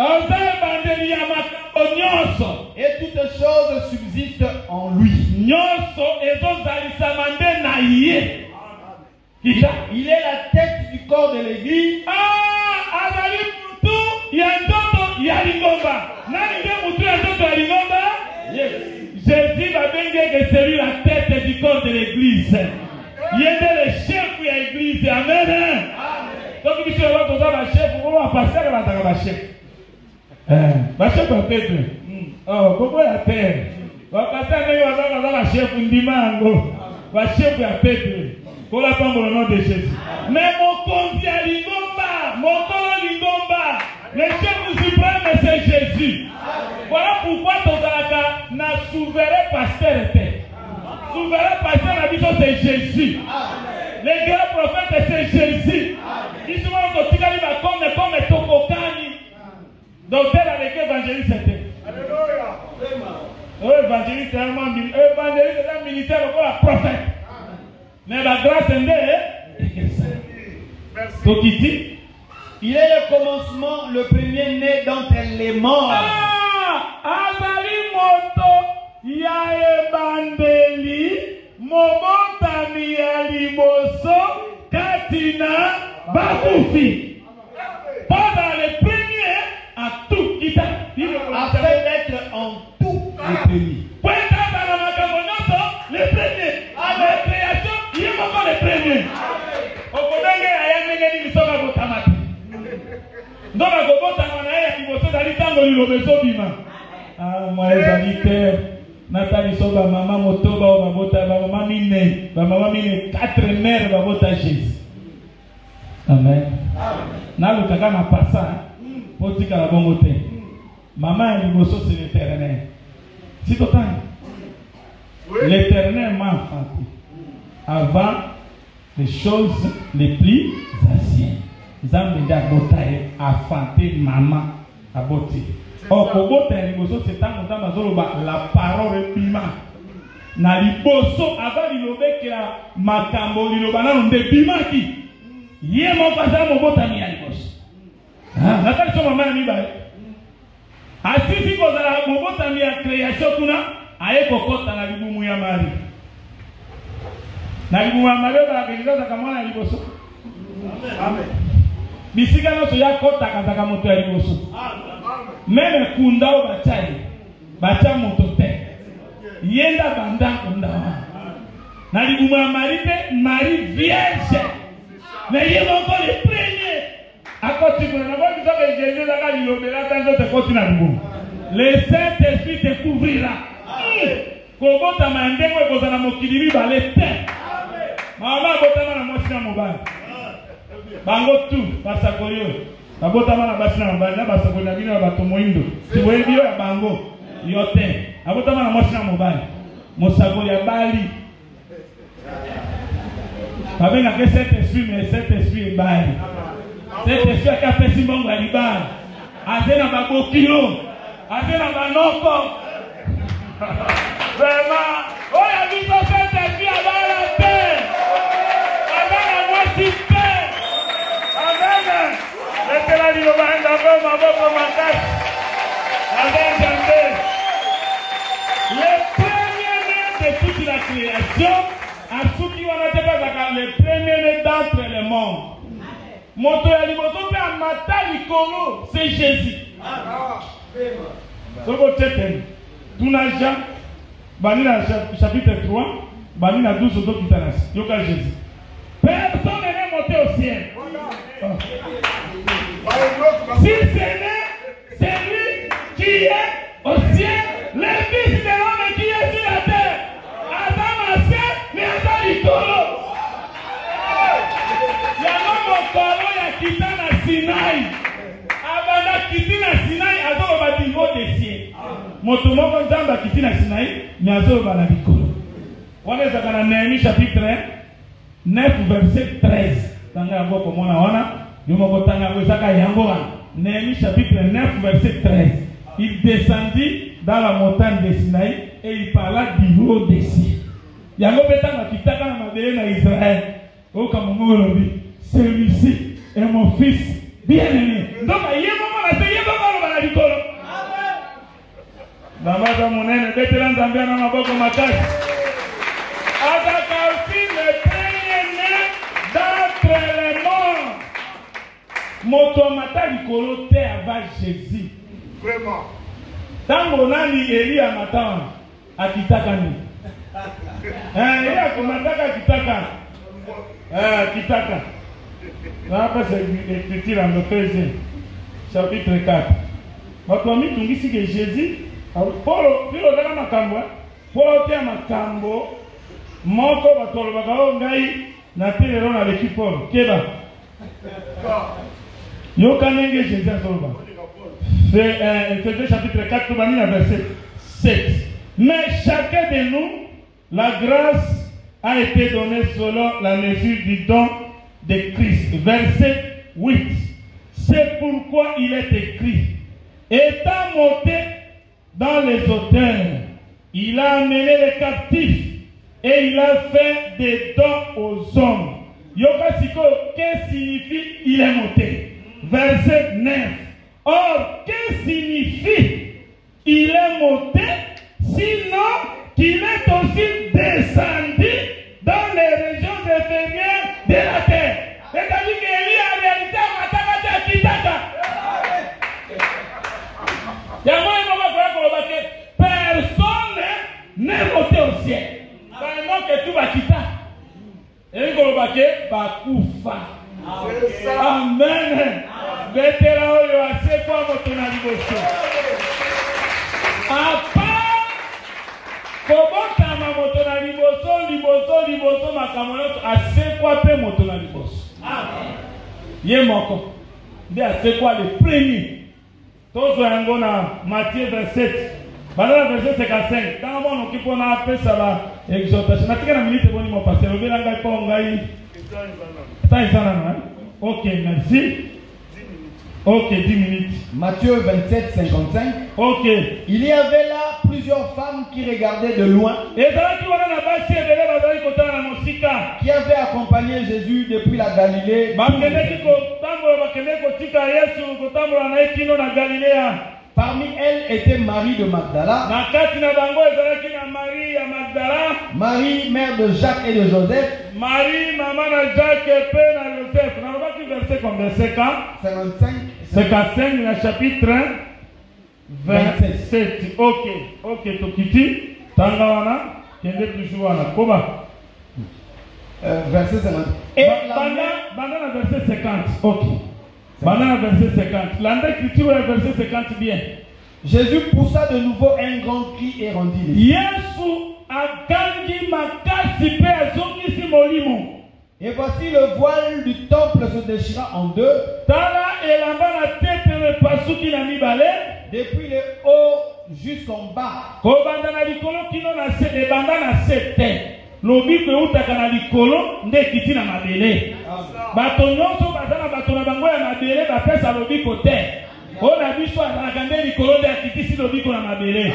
Et toutes choses subsistent en lui. Il est la tête du corps de l'église. Jésus va bien que c'est lui la tête du corps de l'église. Il est le chef de l'église. Amen. Donc, il y a un chef, on va passer à la chef. Le chef va être. Oh, comment il y a terre? On va passer à la chef, on dit mango. Le chef va être. Pour la femme, au nom de Jésus. Mais mon conti à l'ingomba, mon colo l'ingomba, le chef suprême, c'est Jésus. Voilà pourquoi ton Zalaka n'a souverain pasteur était. Souverain pasteur a dit que c'est Jésus. Les grands prophètes, c'est Jésus. Ils sont comme Tokokani. Docteur avec évangéliste c'était. Alléluia. Évangéliste est un militaire comme un prophète. Mais la grâce est donc il dit, il est le commencement, le premier-né d'entre les morts. Azali moto ya ebandeli mobotami ya liboso katina bakufi. Pendant le premier à tout kita. Afin d'être en tout le premier. Le premier. À la création, il y a encore le premier. Au Kodanga, il y a des gens qui sont en donc, à Gobota, on a dit que c'est un peu de bima. Ah, moi, les amis, Nathalie Soba, maman Motoba, maman Mine, maman Mine, 4 mères, Babota Jésus. Amen. N'a le cas ma passant, pour dire qu'à la bonne côté. Maman, il me c'est l'éternel. C'est total. L'éternel m'a enfanté avant les choses les plus anciennes. Zambé d'Abotaï a enfanté maman à beauté. Okobota liboso c'est tant que la parole est bima. Na liboso avant lilobekela makambo lilobana nde bimaki. Ye mokaza mobota mi ya liboso. Ah, nakali so mama mi ba. Asisi kozala mobota mi ya création kuna aye kokota na libumu ya mari. Na libumu ya mari ba kenza kama na liboso. Amen. Bisika no so ya kota kazaka moto ya liboso. Meme kundao bachai. Bacha moto te. Yenda banda kundawa. Na libumu ya mari pe mari vierge. Mais il y a encore les premiers. À côté de la voix, Jésus a dit le Saint-Esprit te couvrira. Comment tu as demandé que vous avez mokili balete? Maman botama na mosina mobile. Bango tu basakoyo. Abotama na basina mobile na basakoyo na bino bato moindo. Si vous voyez ya bango yote. Abotama na mosina mobile. Mosakoyo ya bali. Avec un Saint-Esprit, mais Saint-Esprit est bali. Saint-Esprit a fait si bon à l'Iban. Azena Babokilo. Azena Banoko. Vraiment. Oh, il y a vu son Saint-Esprit à la terre. Amen, à moi si paix. Amen. Mettez-la dit au bain d'abord, ma boque, ma tête. Amen, j'aime. Les premiers de toute la création. Le premier d'entre les morts. Moto ya liboso pe amata likolo, c'est Jésus. Soko tete. Tuna Jean, bani na chapitre 3, bani na 12 autres kitanas. Yoka Jésus. Personne n'est monté au ciel. Si ce n'est celui qui est au ciel, le Fils de l'homme qui est sur la terre. Adam a fait, mais Adam likolo. Kolo ya kita na Sinai. Abanda kiti na Sinai azo ba niveau de ciel. Moto moko nzamba kiti na Sinai ni azo ba na likolo. Wana zaka na Néhémie chapitre 9 verset 13. Tanga yango komona wana yomo kotanga ngo zaka yango wana. Néhémie chapitre 9 verset 13. Il descendit dans la montagne de Sinaï et il parla du haut des cieux. Yango betanga kitaka na mabele na Israël. O kamongolobi. Celui-ci est mon fils bien-aimé. Donc, il y a un moment où il y a un moment où il y a un moment où il y a un moment où il y a aussi le premier-né d'entre les morts. Motomata likolo te avant Jésus. Vraiment. Tango nani Eli amata akitaka ni. Eli akomataka kitaka. Kitaka. Après c'est écrit en Éphésiens chapitre 4. Bakomi tungisi que Jésus Paul filo daga makambo Paul te makambo moko batolo bagao ngai na telero na l'équipe Paul keba yo kanenge Jésus azoba. C'est Éphésiens chapitre 4 bani na verset 7. Mais chacun de nous la grâce a été donnée selon la mesure du don de Christ. Verset 8. C'est pourquoi il est écrit, étant monté dans les hauteurs, il a amené les captifs et il a fait des dons aux hommes. Yokasiko, qu'est-ce que signifie il est monté? Verset 9. Or, qu'est-ce que signifie il est monté? Sinon, qu'il est aussi descendu dans les régions inférieures de la terre. C'est-à-dire qu'il y a en réalité un kitaka. Personne n'est monté au ciel. Vraiment que tout va quitter. Et il va kufa. Amen. Vétéran, il y a assez quoi votre navigation. À part, comment ta maman ton liboso, ma camarade, assez quoi peut mon ton liboso. Yé moko. Il y a assez quoi le premier. Tous les gens Matthieu 27. Voilà le verset 55. Quand on occupe on a appelé ça la exhortation. Na tika na minute boni mo passer. Le bela ngai po ngai. Tá insana. OK, merci. Ok, 10 minutes. Matthieu 27, 55. Ok. Il y avait là plusieurs femmes qui regardaient de loin, qui avaient accompagné Jésus depuis la Galilée. Parmi elles était Marie de Magdala, Marie, mère de Jacques et de Joseph, Marie, maman de Jacques et Père de Joseph. On va verset comme verset 55, 55, le chapitre 27. Ok, Tokiti, Tangawana, Kende Tujuana, Koba. Verset 50. Et Bandana verset 50, ok. Bandana verset 50. L'écriture est verset 50 bien. Jésus poussa de nouveau un grand cri et rendit les yeux. Et voici le voile du temple se déchira en deux. Depuis le haut jusqu'en bas. Lobi pe utaka na likolo nde kiti na mabele. Bato nyonso bazana bato na bango ya mabele bapesa lobi kote. Ona biso azalaka nde likolo nde kiti si lobi ko na mabele.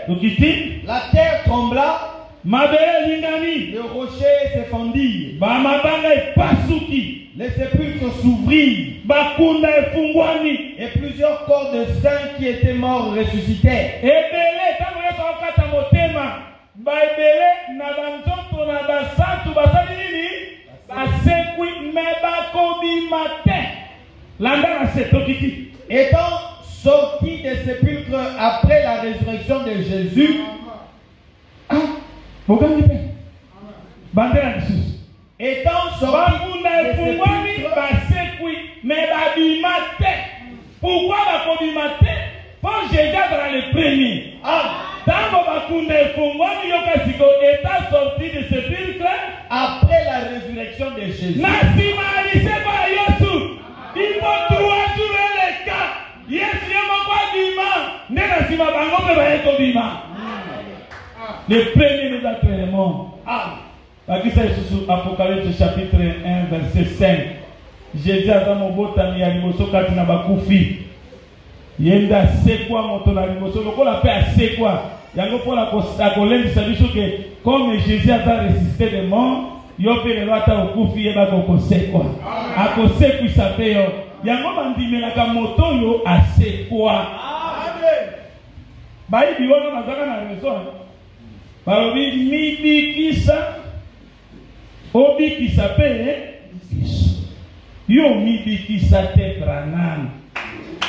Lokiti la terre trembla, mabele lingani, le rocher se fendit, ba mabanga epasuki, les sépulcres s'ouvrirent, bakunda efungwani, et plusieurs corps de saints qui étaient morts ressuscitèrent. Ebele tango yeso akata motema. Baibele na banzoto na basantu basali nini basekwi mebakobi mate landa na setokiti. Étant sortis des sépulcres après la résurrection de Jésus, étant sortis des sépulcres, basekwi mebabimate. Pourquoi bakobi mate? Pour Jésus dans le premier. Étant sorti de sépulcre après la résurrection de Jésus. Il faut 3 jours les cas. Le premier nous a créé mort. Apocalypse chapitre 1 verset 5. Jésus a dans mon botami à l'imoso katina bakufi. Yenda sekwa moto na limoso lokola pe asekwa yango pola kolendisa biso ke comme Jésus a ressuscité des morts yo pe le wata okufi yeba kosekwa akosekwisa pe yo yango bandimelaka moto yo asekwa. Amen. Baibi wana nazaka na raison balobi mibikisa obikisa pe yo mibikisa te Branham.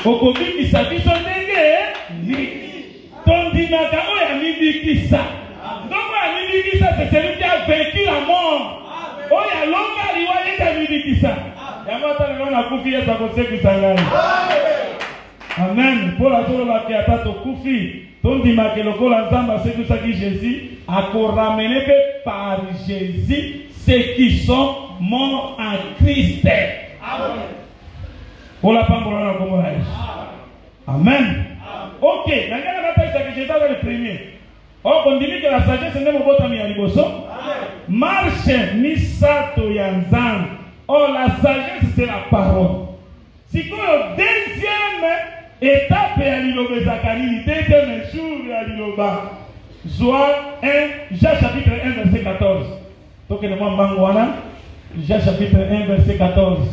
Okobikisa biso ndenge tondinaka oyo amibikisa. Donc oyo amibikisa c'est celui qui a vaincu la mort. Oyo alonga liwa yende amibikisa. Yango ata lelo nakufi Yesu akosekisa ngai. Amen. Paul azolobaki ata tokufi tondimaka lokola Nzambe asekisaki Jésus akoramener pe par Jésus ceux qui sont morts en Christ. Amen. Ola pambola na kombo na Yesu. Amen. Ok, nangana batayisa que Jésus est le premier. Oh, kondimi que la sagesse n'est mobota mi aliboso. Marche misato ya Nzambe. Oh, la sagesse c'est la parole. Si quoi deuxième étape ya liloba Zacharie, deuxième jour ya liloba. Joa 1, Jean chapitre 1 verset 14. Toke na mangwana. Jean chapitre 1 verset 14.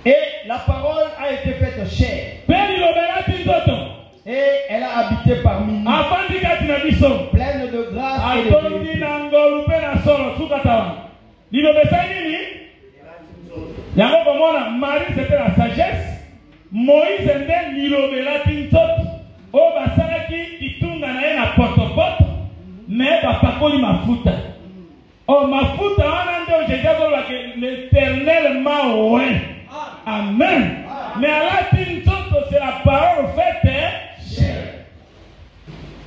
Et la parole a été faite chair. Et elle a habité parmi nous. Pleine de grâce et de vérité. Marie c'était la sagesse. Moïse était l'ilobela tintot. O basalaki kitunga na ye na potopoto. Mais bapakoli mafuta. Oh, mafuta wana ndio Jésus l'Éternel m'a oint. Amen. Mais à la tintoto c'est la parole faite.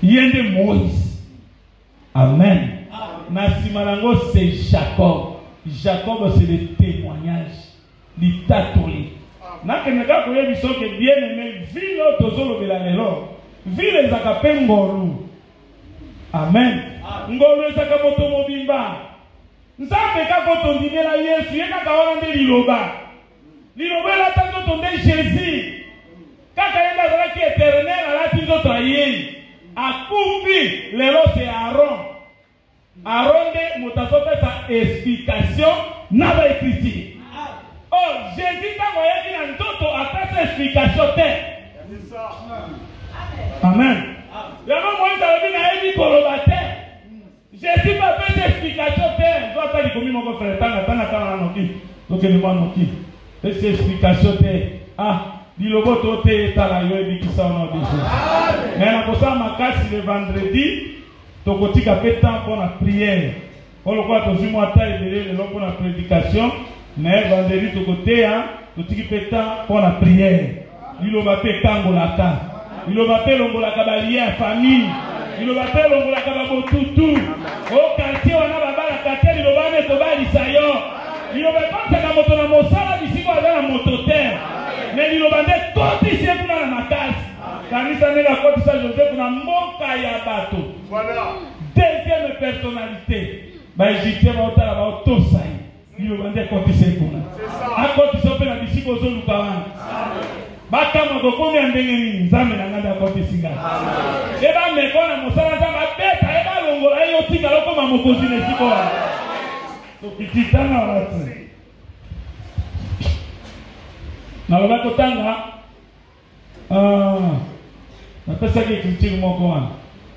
Yende Moïse. Amen. Nasimalango c'est Jacob. Jacob c'est le témoignage. L'itatori. Nakeneka koye biso ke bien aimé ville tozolo belalelo. Ville ezakape ngolu. Amen. Ngolu ezaka moto mobimba. nzambe kaka tondimela Yesu ye kaka wana nde liloba liloba elata nzoto nde Jésus kaka ye azalaki éternel alati nzoto ayei akumbi lelo c'est Aaron nde moto azopesa explication na baécriture. Oh, Jésus ntango ayaki na nzoto apesa explication te. Amen. Yango Moïse alobi nayebi koloba te. Jésus bapesa explication te. Zo ata likomi moko frère tanga kaka na noki tokende mwa noki pesa explication te. Lilobo to te etala yo ebikisa ono de Jésus. Mais nakosala makasi le vendredi tokotika pe temps pour la prière. Olokola tozwi mwa ta ebele lelo pour la prédication. Mais vendredi tokoteya totiki pe temps pour la prière. Liloba pe kangolaka. Liloba pe longolaka balie ya famille. Liloba pe longolaka babotutu. O quartier wana babala quartier liloba ne tobalisa yo. Liloba konsaka moto na mosala bisiko aza na moto te. Mais liloba nde kotisi kuna na makasi. Kanisa nega kotisa Joseph na mboka ya bato. Voilà. Deuxième personnalité. Égyptien va otala ba otosai. Liloba nde kotisi kuna. Akotisa pe na bisiko zo luka wana. Bakama gokomi andenge nini nzambe na nganda kotisi nga. Eba mekona mosala nzamba beta eba longola yo tika lokoma mokozi na siko wana. Tokititana watu. Na loba kotanga napesa ki écriture moko wana.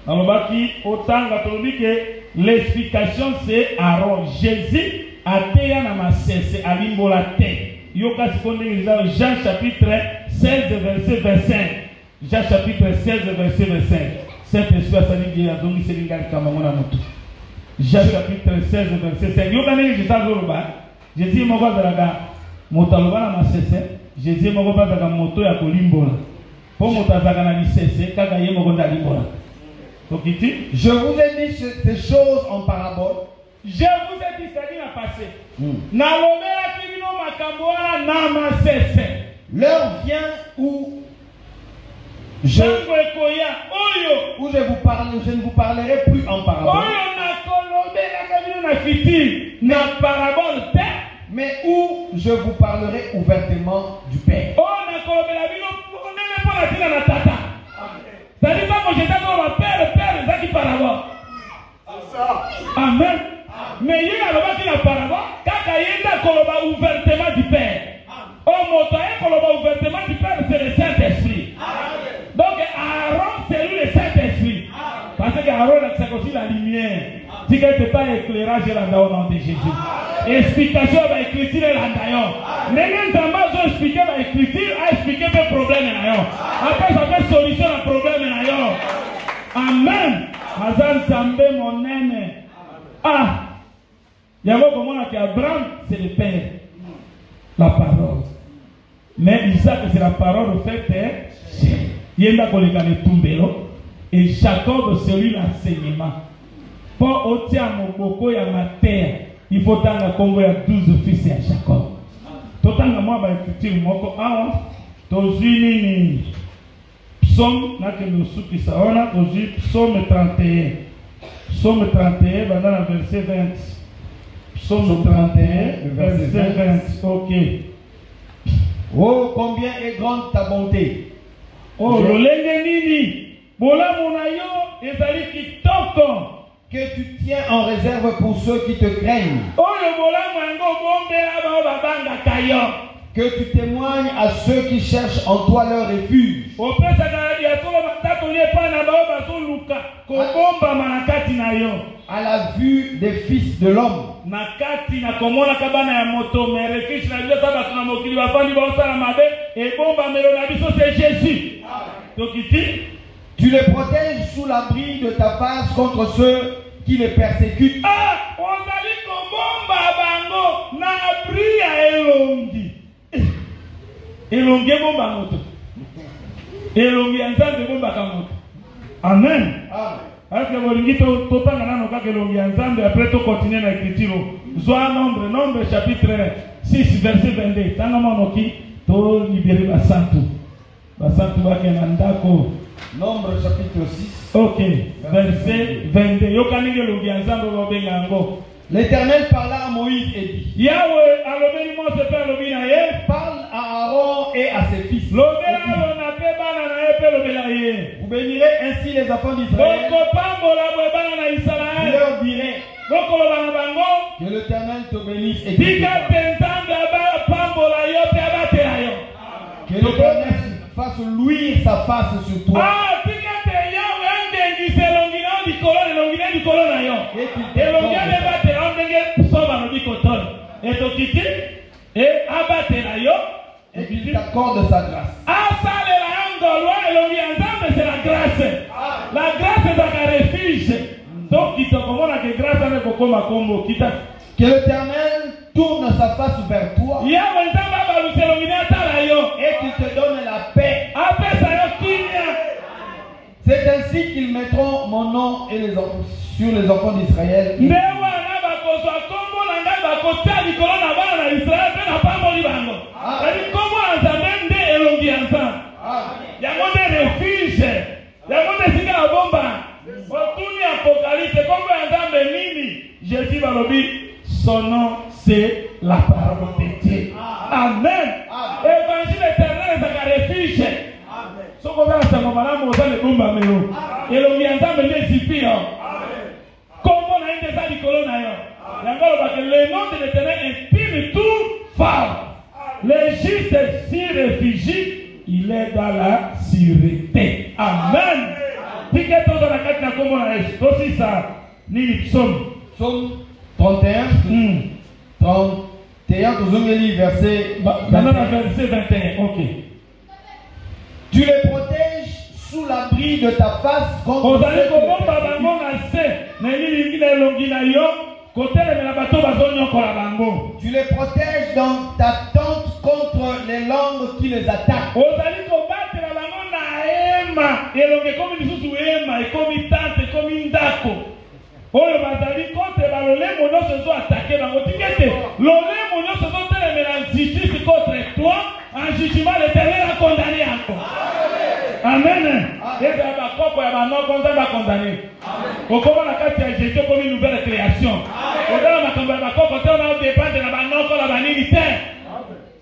Na loba ki otanga tolobi ke l'explication c'est Aaron. Jésus ateya na masese alimbola te. Yoka sikonde Jean chapitre 16 verset 25. Jean chapitre 16 verset 25. Cet esprit a sali ki azongi selinga kamangona moto. Jean chapitre 16 verset 5. Yoka ne Jésus azoloba. Jésus moko azalaka moto aloba na masese. Jésus moko bazaka moto ya kolimbola. Po moto azaka na lisese kaka ye moko ndalimbola. Tokiti, je vous ai dit ces choses en parabole. Je vous ai dit ça dit na passé. Na lomela kibino makambo wana na masese. L'heure vient où je ne vous parlerai plus en parabole. Mais où je vous parlerai ouvertement du Père. Amen. Mais il y a le parabole, quand il y a ouvertement du Père. Ouvertement du Père, c'est le Saint-Esprit. Donc Aaron, c'est lui le Saint-Esprit. Parce que Aaron, c'est aussi la lumière. Si quelque pas éclairage, il au nom de Jésus. Explication va écriture là-dedans. N'est-ce pas expliquer va écriture à expliquer le problème là. Après ça fait solution au problème là. Amen. Mazan Sambe mon aîné. Il y a un moment qu'Abraham, c'est le Père. La parole. Mais Isaac, c'est la parole au fait. Il y a un tumbelo. Et Jacob, c'est lui l'enseignement. Pour ôter mon coco et ma terre, il faut tant que Congo y a 12 fils à Jacob. Tout tant que moi, écriture, mon Tozuni Psaume, n'a que nous souki ça, on a Psaume 31. Psaume 31, dans le verset 20. Psaume 31, verset 20. Ok. Oh, combien est grande ta bonté! Oh, le nini, bola monayo, ezali kitoko. Que tu tiens en réserve pour ceux qui te craignent. Oh, le bola mango bombela ba babanga kayo. Que tu témoignes à ceux qui cherchent en toi leur refuge. O pesa kala ya solo matatu ne pa na ba ba so luka. Ko bomba manakati na yo. À la vue des fils de l'homme. Nakati na komona kabana ya moto mere fish na bio saba tuna mokili ba fandi ba osala mabe e bomba melo na biso c'est Jésus. Tokiti, tu les protèges sous l'abri de ta face contre ceux qui les persécutent. On ali ko bomba bango na abri ya elongi. Elongi bomba moto. Elongi nzambe bomba ka moto. Amen. Est-ce que vous dites tout pas dans nos cas que l'on y a ensemble après tout continuer la écriture. Zoa nombre chapitre 6 verset 22. Tant que mon qui to libérer basantu. Basantu ba kenandako. Nombre chapitre 6. OK. Verset 22. Yo kanige l'on y a ensemble lo bengango. L'Éternel parla à Moïse et dit, Yahweh alobeli Mose pe alobi na ye. parle à Aaron et à ses fils. Lobela lona pe bana na ye pe lobela ye. Vous bénirez ainsi les enfants d'Israël. Boko pambola bo bana na Vous Israël. leur direz Boko bana bango. que l'Éternel te bénisse et Tika tenzambe aba pambola yo pe abatela yo. que l'Éternel fasse luire sa face sur toi. Ah, tika te Yahweh ndengise longina di kolone longina di kolona yo. Et longina de batela ndenge soba no di kotone. Et tokiti et abatela yo. Et qu'il t'accorde sa grâce. Asalela ngolwa elongi nzambe c'est la grâce. La grâce est un refuge. Donc il te commande que grâce avec kokoma kombo kita. Que l'Éternel tourne sa face vers toi Yahweh nzambe balusi elongi atala yo. et qu'il te donne la paix. Apesa yo kimia. C'est ainsi qu'ils mettront mon nom et sur les enfants d'Israël. Ndewa na bakozwa kombo na ngai bakotia likolo na bana na Israël pe na pamboli bango. Kadi kombo na nzambe nde elongi nzambe. Yango nde refuge. Yango nde sika ya bomba. Otuni apocalypse kombo ya nzambe nini? Jésus balobi son nom c'est la parole de Dieu. Amen. Évangile éternel c'est un refuge. Soko za sango malamu za le bomba melo. Elongi nzambe nde sipio. Kombo na inde za likolo na yo. Yango loba que le nom de l'Éternel intime tout fort. Le juste s'y réfugie, il est dans la sûreté. Amen. Pique tout dans la carte na kombo na Yesu. Aussi ça, ni psaume. Psaume 31. 31, Tozongeli, verset 21. Verset 21, ok. Tu les protèges sous l'abri de ta face contre ceux qui tu les protèges dans ta tente contre les langues qui les attaquent. Oyo bazali contre balolemo nyonso ezo attaqué bango tikete lolemo nyonso ezotelemela justice contre toi en jugement l'Éternel a condamné encore. Amen. Eza ya bakoko ya banoko nzambe akondamne. Okoma na kati ya Jésus komi nouvelle création. Odala makambo ya bakoko te ona odépendre na banoko na banini te.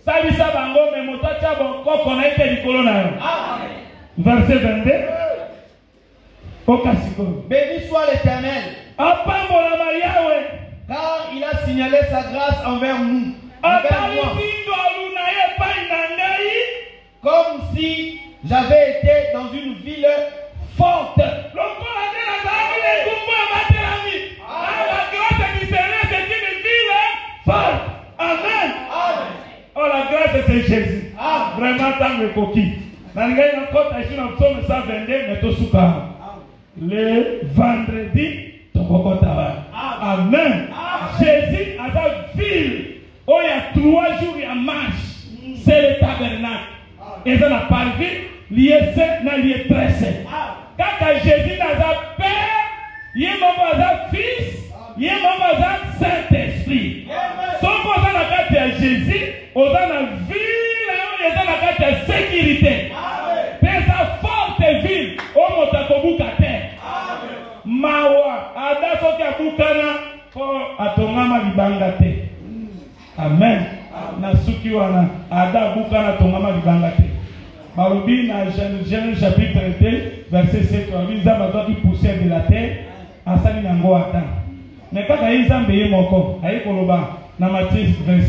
Salisa bango me moto atia bakoko na ete likolo na yo. Verset 22. Béni soit l'Éternel, car il a signalé sa grâce envers nous, envers moi, comme si j'avais été dans une ville forte. La grâce du Seigneur, c'est une ville forte. Amen. Oh, la grâce, c'est Jésus. Vraiment, tant que coquille. Dans le psaume 122, mais tout souka. Le vendredi, Amen. Jésus a sa ville où il y a 3 jours il y a marche. C'est le tabernacle. Et ça n'a pas vu. Lié 7, n'a lié 13. Quand Jésus n'a sa père, il y a mon fils, il y a mon Saint-Esprit. Son voisin n'a qu'à faire Jésus, on a la ville, on est dans la carte de sécurité. Mais sa forte ville, on monte à terre. Mawa, ada soki abukana ko atongama libanga te. Amen. Na suki wana ada abukana tongama libanga te. Balobi na Genèse chapitre 2 verset 7 on dit Nzambe azwaki poussière de la terre asali nango ata. Mais kaka ye Nzambe ye moko ayi koloba na Matthieu 7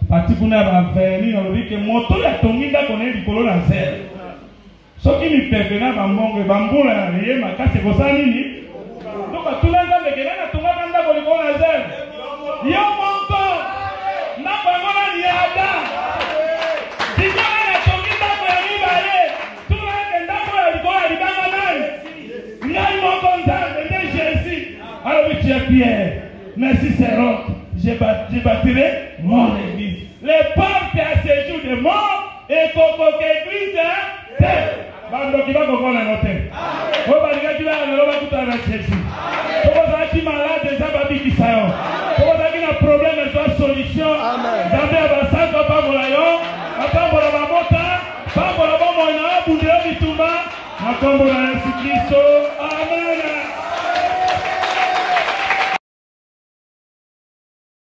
parti kuna ba verni na lobi ke moto ya tongi ndako na likolo na nzela. Soki ni pepe na bambongo bambula na ye makasi kosala nini? Donc tuna Nzambe ke na tonga kanda ko likolo na nzela. Yo moko na bangola ni ada. Dikana na tongi ndako ya mibale. Tuna kenda ko ya likolo ya libanga nani? Ngai moko Nzambe de Jésus. Alors oui tu es Pierre. Merci Seigneur. Je bâtirai mon église. Les portes à ce jour de mort et coco église bando qui va comprendre la note. On va dire qu'il va aller là tout à l'heure Jésus. Comment ça qui malade déjà babi qui sayo. Comment ça qui a problème et soit solution. D'abord va ça pas pour la yo, pas pour la mota, pas pour la bombe na bunde bitumba, na kombo na Yesu Kristo. Amen.